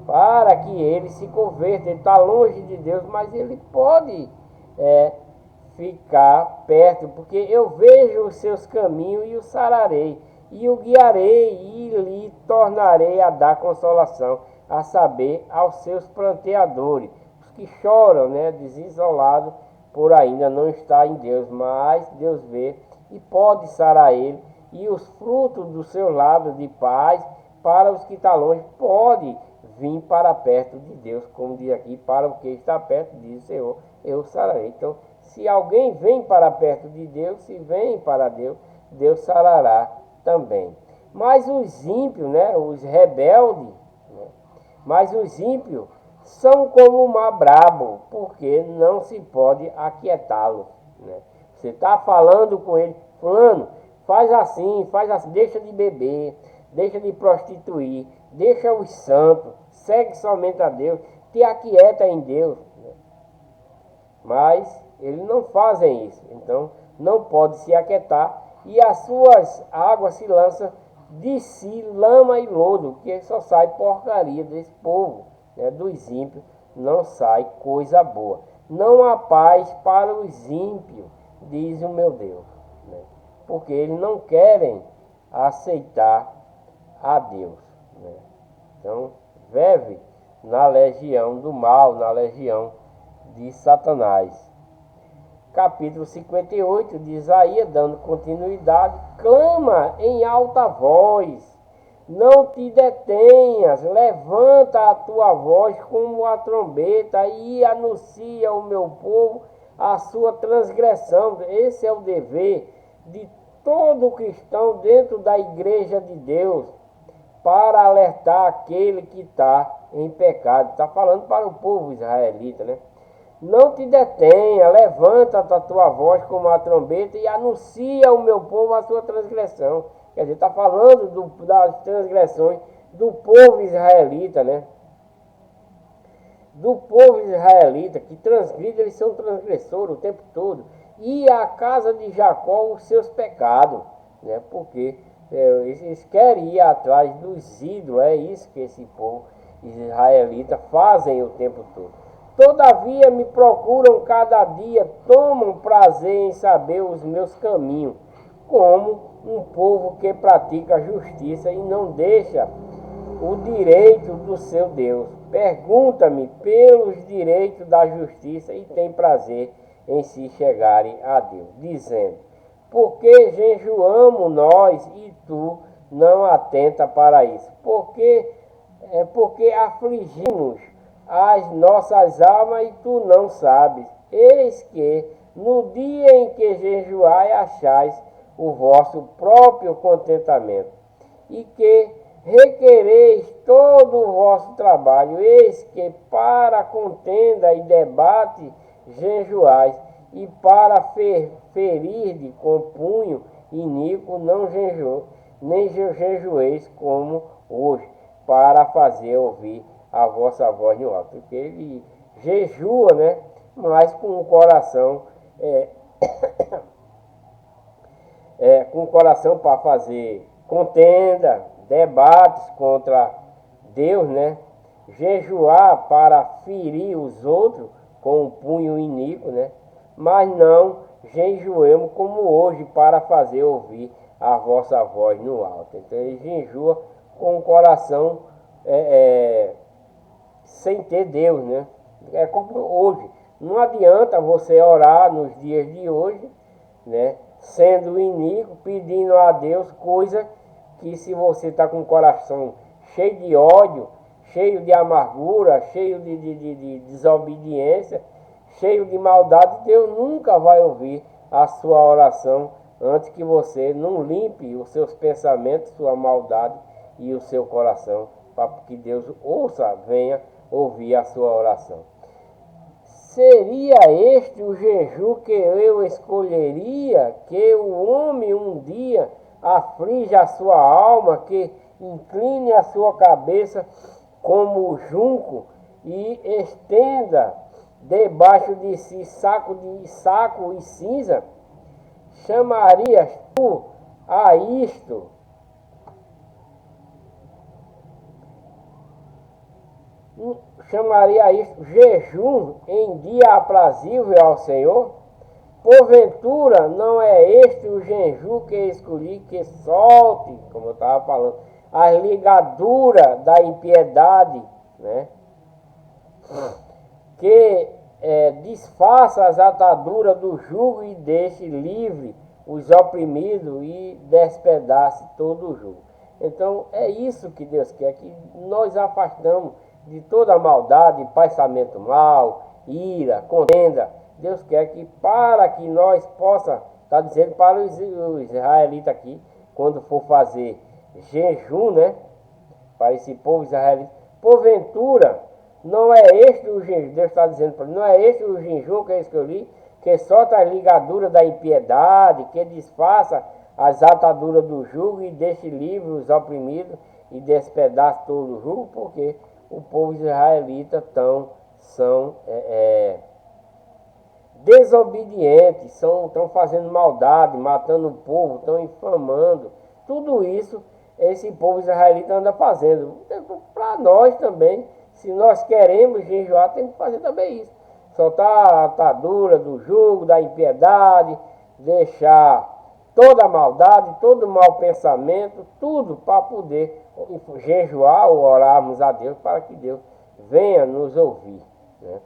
Para que ele se converta. Ele está longe de Deus, mas ele pode ficar perto, porque eu vejo os seus caminhos e o sararei, e o guiarei, e lhe tornarei a dar consolação, a saber, aos seus pranteadores, os que choram, né, desisolado por ainda não estar em Deus, mas Deus vê e pode sarar ele, e os frutos dos seus lábios de paz para os que estão longe, pode vir para perto de Deus, como diz aqui, para o que está perto, diz o Senhor, eu sararei. Então, se alguém vem para perto de Deus, se vem para Deus, Deus sarará também. Mas os ímpios, né, os rebeldes, né, mas os ímpios são como o mar brabo, porque não se pode aquietá-lo. Né? Você está falando com ele, fulano, faz assim, deixa de beber, deixa de prostituir, deixa os santos, segue somente a Deus, te aquieta em Deus. Né? Mas eles não fazem isso, então não pode se aquietar, e as suas águas se lançam de si lama e lodo, que só sai porcaria desse povo, né? Dos ímpios não sai coisa boa. Não há paz para os ímpios, diz o meu Deus, né? Porque eles não querem aceitar a Deus, né? Então, vive na legião do mal, na legião de Satanás. Capítulo 58 de Isaías, dando continuidade, clama em alta voz, não te detenhas, levanta a tua voz como a trombeta e anuncia ao meu povo a sua transgressão. Esse é o dever de todo cristão dentro da igreja de Deus, para alertar aquele que está em pecado. Está falando para o povo israelita, né? Não te detenha, levanta a tua voz como a trombeta e anuncia ao meu povo a sua transgressão. Quer dizer, está falando das transgressões do povo israelita, né? Do povo israelita que transgride, eles são transgressores o tempo todo. E a casa de Jacó os seus pecados, né? Porque eles querem ir atrás dos ídolos, é isso que esse povo israelita fazem o tempo todo. Todavia me procuram cada dia, tomam prazer em saber os meus caminhos, como um povo que pratica a justiça e não deixa o direito do seu Deus. Pergunta-me pelos direitos da justiça e tem prazer em se chegarem a Deus, dizendo: por que jejuamos nós e tu não atenta para isso? Porque afligimos as nossas almas e tu não sabes. Eis que no dia em que jejuai achais o vosso próprio contentamento, e que requereis todo o vosso trabalho. Eis que para contenda e debate jejuais, e para ferir com punho iníquo não nem jejueis como hoje, para fazer ouvir a vossa voz no alto. Porque ele jejua, né? Mas com o coração com o coração para fazer contenda, debates contra Deus, né? Jejuar para ferir os outros com um punho iníquo, né? Mas não jejuemos como hoje para fazer ouvir a vossa voz no alto. Então ele jejua com o coração sem ter Deus, né? É como hoje. Não adianta você orar nos dias de hoje, né? Sendo iníquo, pedindo a Deus coisa que, se você está com o coração cheio de ódio, cheio de amargura, cheio de desobediência, cheio de maldade, Deus nunca vai ouvir a sua oração antes que você não limpe os seus pensamentos, sua maldade e o seu coração, para que Deus venha ouvir a sua oração. Seria este o jejum que eu escolheria, que o homem um dia aflige a sua alma, que incline a sua cabeça como o junco e estenda debaixo de si saco e cinza? Chamarias tu a isto jejum em dia aprazível ao Senhor? Porventura não é este o jejum que escolhi, que solte, como eu estava falando, as ligaduras da impiedade, né? Que desfaça as ataduras do jugo e deixe livre os oprimidos e despedace todo o jugo. Então é isso que Deus quer, que nós afastamos de toda a maldade, pensamento mal, ira, contenda. Deus quer que, para que nós possa, está dizendo para os israelitas aqui, quando for fazer jejum, né? Para esse povo israelita, porventura, não é este o jejum, Deus está dizendo para ele, não é este o jejum que eu escolhi, que solta as ligaduras da impiedade, que desfaça as ataduras do jugo e deixe livre os oprimidos e despedaça todo o jugo, porque o povo israelita são desobedientes, estão fazendo maldade, matando o povo, estão infamando. Tudo isso esse povo israelita anda fazendo. Para nós também, se nós queremos jejuar, temos que fazer também isso. Soltar a atadura do jugo, da impiedade, deixar toda a maldade, todo o mau pensamento, tudo para poder jejuar ou orarmos a Deus para que Deus venha nos ouvir, né?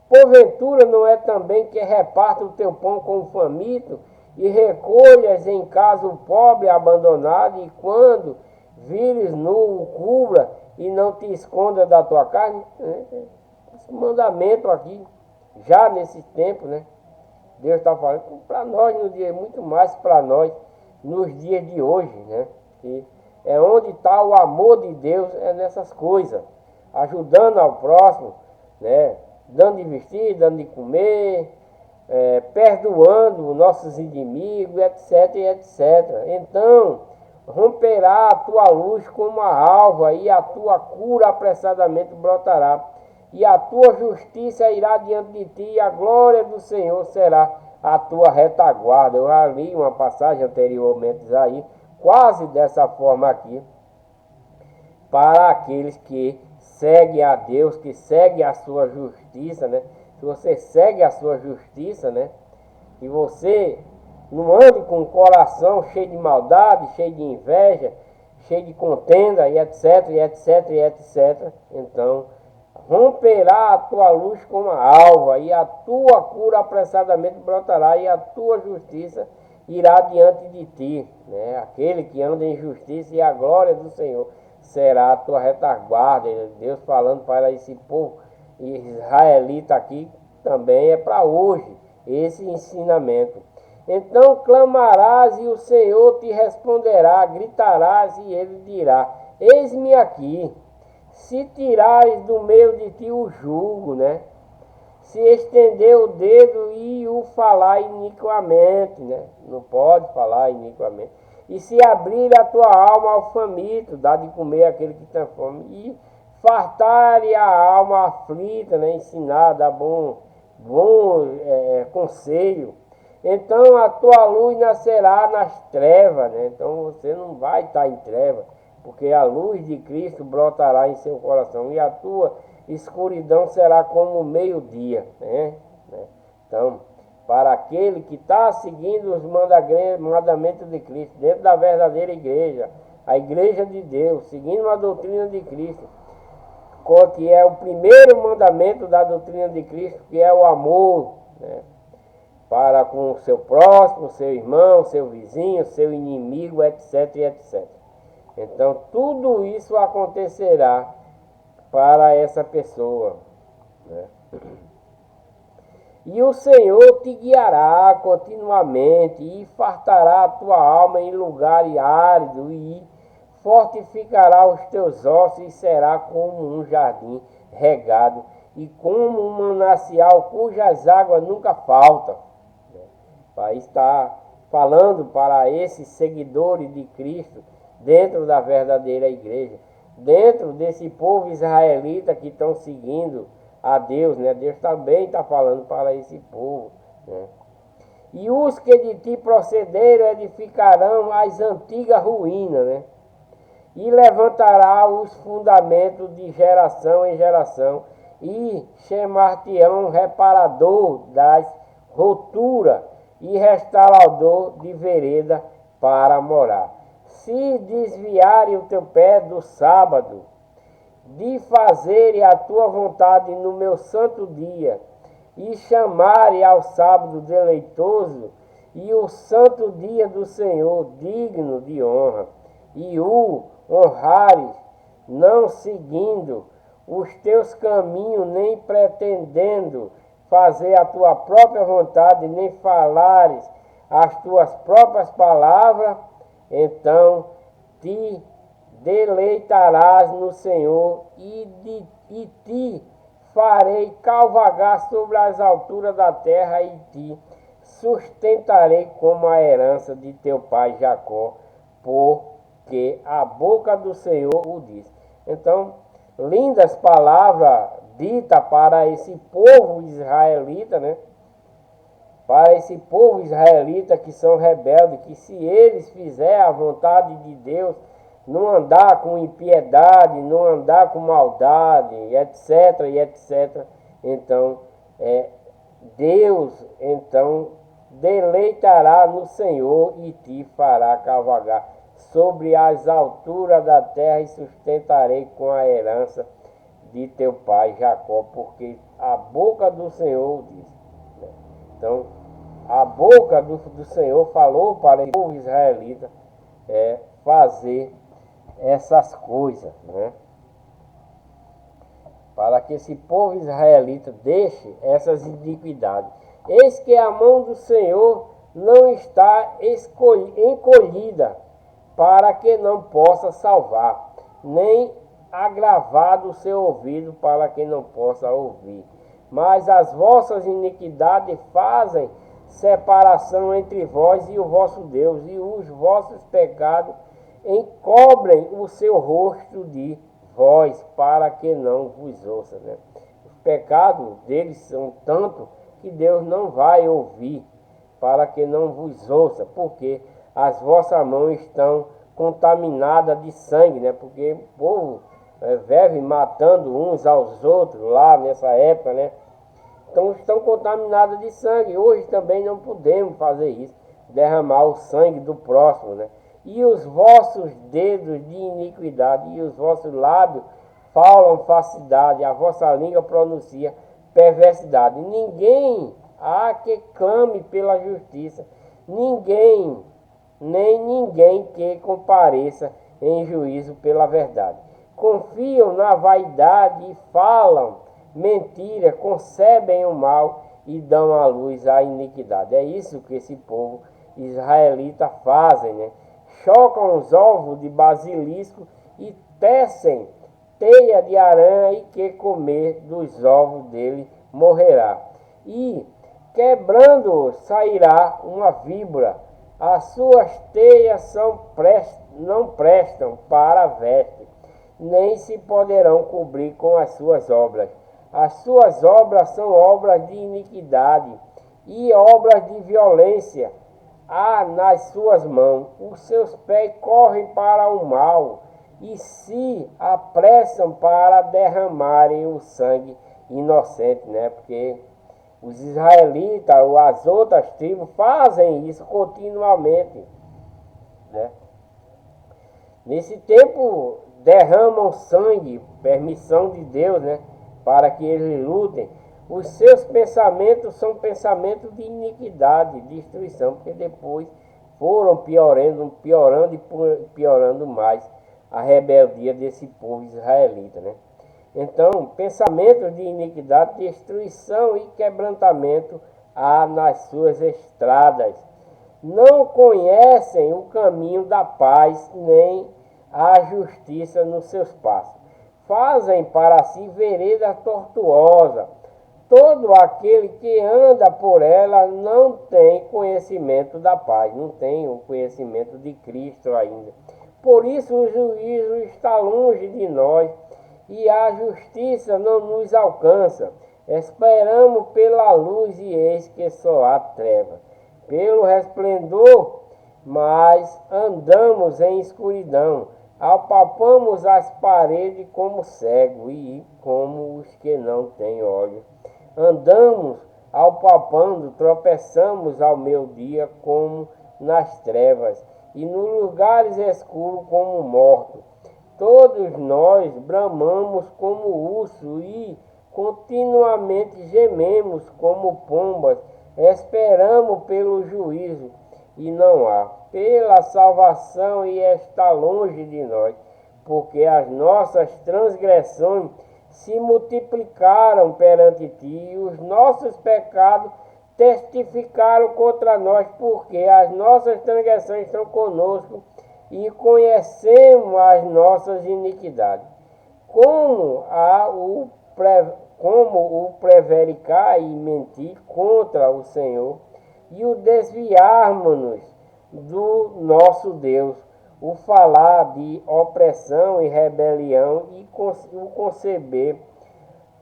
Porventura não é também que reparta o teu pão com o faminto e recolhas em casa o pobre abandonado, e quando vires nu o cubra e não te esconda da tua carne? Esse mandamento aqui, já nesse tempo, né? Deus está falando para nós no dia, muito mais para nós nos dias de hoje, né? Que é onde está o amor de Deus, é nessas coisas. ajudando ao próximo, né? Dando de vestir, dando de comer, perdoando nossos inimigos, etc, etc. Então, romperá a tua luz como a alva, e a tua cura apressadamente brotará, e a tua justiça irá diante de ti, e a glória do Senhor será a tua retaguarda. Eu já li uma passagem anteriormente aí, quase dessa forma aqui, para aqueles que seguem a Deus, que seguem a sua justiça, né? Se você segue a sua justiça, né? E você não ande com o coração cheio de maldade, cheio de inveja, cheio de contenda, e etc, e etc, e etc. Então, romperá a tua luz como a alva, e a tua cura apressadamente brotará, e a tua justiça irá diante de ti, né? Aquele que anda em justiça, e a glória do Senhor será a tua retaguarda. Deus falando para esse povo israelita aqui, também é para hoje esse ensinamento. Então clamarás e o Senhor te responderá, gritarás e ele dirá: eis-me aqui. Se tirares do meio de ti o jugo, né? Se estender o dedo e o falar iniquamente, né? Não pode falar iniquamente. E se abrir a tua alma ao faminto, dá de comer aquele que tem fome, e fartar-lhe a alma aflita, né? Ensinar, dar bom conselho. Então a tua luz nascerá nas trevas, né? Então você não vai estar em trevas, porque a luz de Cristo brotará em seu coração, e a tua escuridão será como o meio-dia, né? Então, para aquele que está seguindo os mandamentos de Cristo, dentro da verdadeira igreja, a igreja de Deus, seguindo a doutrina de Cristo, que é o primeiro mandamento da doutrina de Cristo, que é o amor, né? Para com o seu próximo, seu irmão, seu vizinho, seu inimigo, etc, etc. Então, tudo isso acontecerá para essa pessoa, né? E o Senhor te guiará continuamente, e fartará a tua alma em lugar árido, e fortificará os teus ossos, e será como um jardim regado, e como um manancial cujas águas nunca faltam. Aí está falando para esses seguidores de Cristo, dentro da verdadeira igreja, dentro desse povo israelita que estão seguindo a Deus, né? Deus também está falando para esse povo, né? E os que de ti procederam edificarão as antigas ruínas, né? E levantará os fundamentos de geração em geração, e chamar-te-ão reparador das roturas, e restaurador de vereda para morar. Se desviarem o teu pé do sábado, de fazerem a tua vontade no meu santo dia, e chamarem ao sábado deleitoso, e o santo dia do Senhor digno de honra, e o honrares, não seguindo os teus caminhos, nem pretendendo fazer a tua própria vontade, nem falares as tuas próprias palavras, então te deleitarás no Senhor, e te farei cavalgar sobre as alturas da terra, e te sustentarei como a herança de teu pai Jacó, porque a boca do Senhor o diz. Então, lindas palavras ditas para esse povo israelita, né? Para esse povo israelita que são rebeldes, que se eles fizerem a vontade de Deus, não andar com impiedade, não andar com maldade, etc, e etc, então, Deus, então, deleitará no Senhor, e te fará cavalgar sobre as alturas da terra, e sustentarei com a herança de teu pai Jacó, porque a boca do Senhor diz. Então, a boca do Senhor falou para o povo israelita fazer essas coisas, né? Para que esse povo israelita deixe essas iniquidades. Eis que a mão do Senhor não está encolhida, para que não possa salvar, nem agravado o seu ouvido para que não possa ouvir. Mas as vossas iniquidades fazem separação entre vós e o vosso Deus, e os vossos pecados encobrem o seu rosto de vós, para que não vos ouça, né? Os pecados deles são tanto que Deus não vai ouvir, para que não vos ouça, porque as vossas mãos estão contaminadas de sangue, né? Porque o povo vive matando uns aos outros lá nessa época, né? Então estão contaminadas de sangue. Hoje também não podemos fazer isso, derramar o sangue do próximo, né? E os vossos dedos de iniquidade e os vossos lábios falam falsidade, a vossa língua pronuncia perversidade. Ninguém há que clame pela justiça, ninguém, nem ninguém que compareça em juízo pela verdade. Confiam na vaidade e falam mentira, concebem o mal e dão à luz a iniquidade. É isso que esse povo israelita fazem, né? Chocam os ovos de basilisco e tecem teia de aranha, e que comer dos ovos dele morrerá. E quebrando sairá uma víbora. As suas teias não prestam para veste, nem se poderão cobrir com as suas obras. As suas obras são obras de iniquidade e obras de violência há nas suas mãos. Os seus pés correm para o mal e se apressam para derramarem o sangue inocente, né? Porque os israelitas ou as outras tribos fazem isso continuamente, né? Nesse tempo derramam sangue, permissão de Deus, né? Para que eles lutem. Os seus pensamentos são pensamentos de iniquidade, de destruição, porque depois foram piorando e piorando mais a rebeldia desse povo israelita, né? Então, pensamentos de iniquidade, destruição e quebrantamento há nas suas estradas. Não conhecem o caminho da paz, nem a justiça nos seus passos. Fazem para si vereda tortuosa. Todo aquele que anda por ela não tem conhecimento da paz, não tem o conhecimento de Cristo ainda. Por isso o juízo está longe de nós e a justiça não nos alcança. Esperamos pela luz e eis que só há treva. Pelo resplendor, mas andamos em escuridão. Apalpamos as paredes como cego e como os que não têm olhos. Andamos apalpando, tropeçamos ao meio-dia como nas trevas, e nos lugares escuros como mortos. Todos nós bramamos como urso e continuamente gememos como pombas. Esperamos pelo juízo e não há, pela salvação e está longe de nós, porque as nossas transgressões se multiplicaram perante ti e os nossos pecados testificaram contra nós, porque as nossas transgressões estão conosco e conhecemos as nossas iniquidades. Como o prevaricar e mentir contra o Senhor e o desviarmos-nos do nosso Deus, o falar de opressão e rebelião e o conceber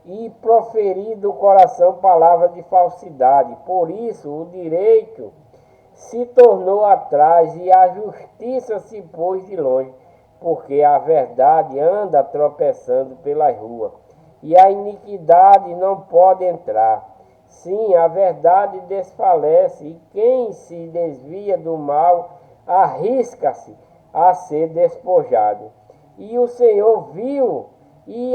e proferir do coração palavras de falsidade. Por isso o direito se tornou atrás e a justiça se pôs de longe, porque a verdade anda tropeçando pelas ruas e a iniquidade não pode entrar. Sim, a verdade desfalece e quem se desvia do mal arrisca-se a ser despojado. E o Senhor viu e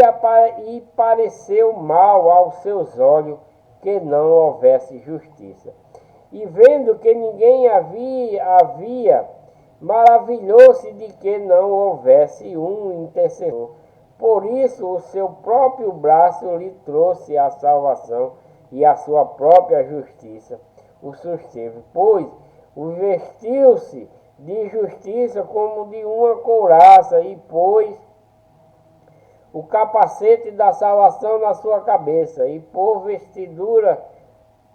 pareceu mal aos seus olhos que não houvesse justiça. E vendo que ninguém havia maravilhou-se de que não houvesse um intercessor. Por isso o seu próprio braço lhe trouxe a salvação e a sua própria justiça o susteve, pois o vestiu-se de justiça como de uma couraça e pôs o capacete da salvação na sua cabeça, e por vestidura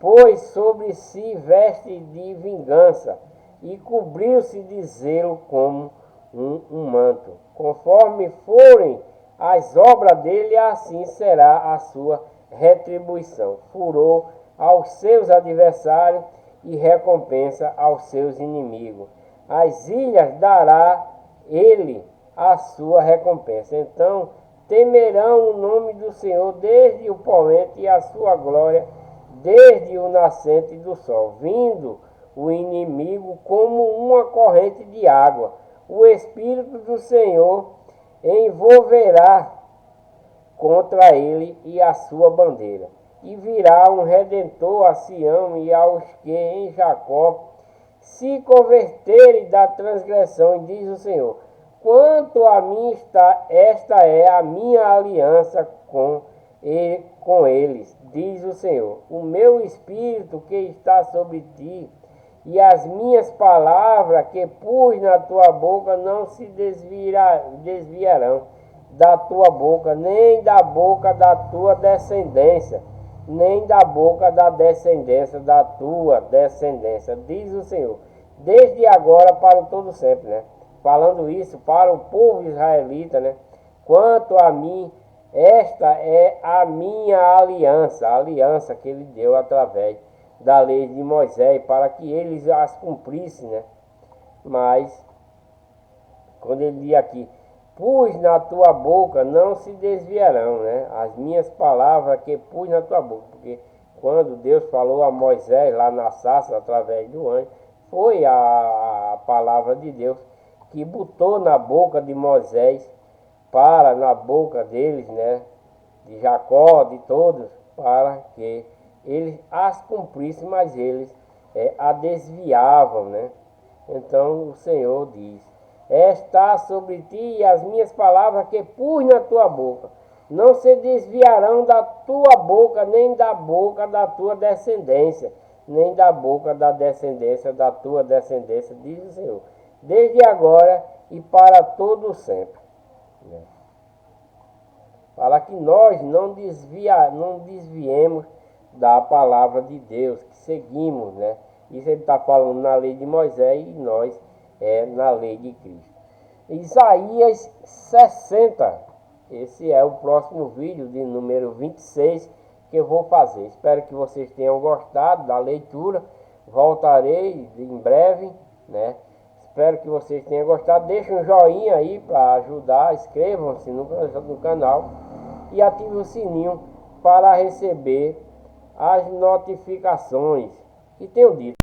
pôs sobre si veste de vingança, e cobriu-se de zelo como um manto. Conforme forem as obras dele, assim será a sua retribuição. Furor aos seus adversários e recompensa aos seus inimigos. As ilhas dará ele a sua recompensa. Então temerão o nome do Senhor desde o poente, e a sua glória desde o nascente do sol. Vindo o inimigo como uma corrente de água, o Espírito do Senhor envolverá contra ele e a sua bandeira. E virá um Redentor a Sião, e aos que em Jacó se converterem da transgressão, diz o Senhor. Quanto a mim, esta é a minha aliança com eles, diz o Senhor. O meu Espírito que está sobre ti, e as minhas palavras que pus na tua boca não se desviarão da tua boca, nem da boca da tua descendência, nem da boca da descendência da tua descendência, diz o Senhor, desde agora para todo sempre, né? Falando isso para o povo israelita, né? Quanto a mim, esta é a minha aliança, a aliança que ele deu através da lei de Moisés, para que eles as cumprissem, né? Mas, quando ele diz aqui, pus na tua boca, não se desviarão, né? As minhas palavras que pus na tua boca. Porque quando Deus falou a Moisés lá na sarça, através do anjo, foi a palavra de Deus que botou na boca de Moisés, na boca deles, né? De Jacó, de todos, para que eles as cumprissem, mas eles a desviavam, né? Então o Senhor diz: está sobre ti e as minhas palavras que pus na tua boca, não se desviarão da tua boca, nem da boca da tua descendência, nem da boca da descendência da tua descendência, diz o Senhor, desde agora e para todo sempre. Fala que nós não desviemos da palavra de Deus, que seguimos, né? Isso ele está falando na lei de Moisés, e nós na lei de Cristo. Isaías 60. Esse é o próximo vídeo de número 26 que eu vou fazer. Espero que vocês tenham gostado da leitura. Voltarei em breve, né? Espero que vocês tenham gostado. Deixem um joinha aí para ajudar. Inscrevam-se no canal e ativem o sininho para receber as notificações. E tenho dito.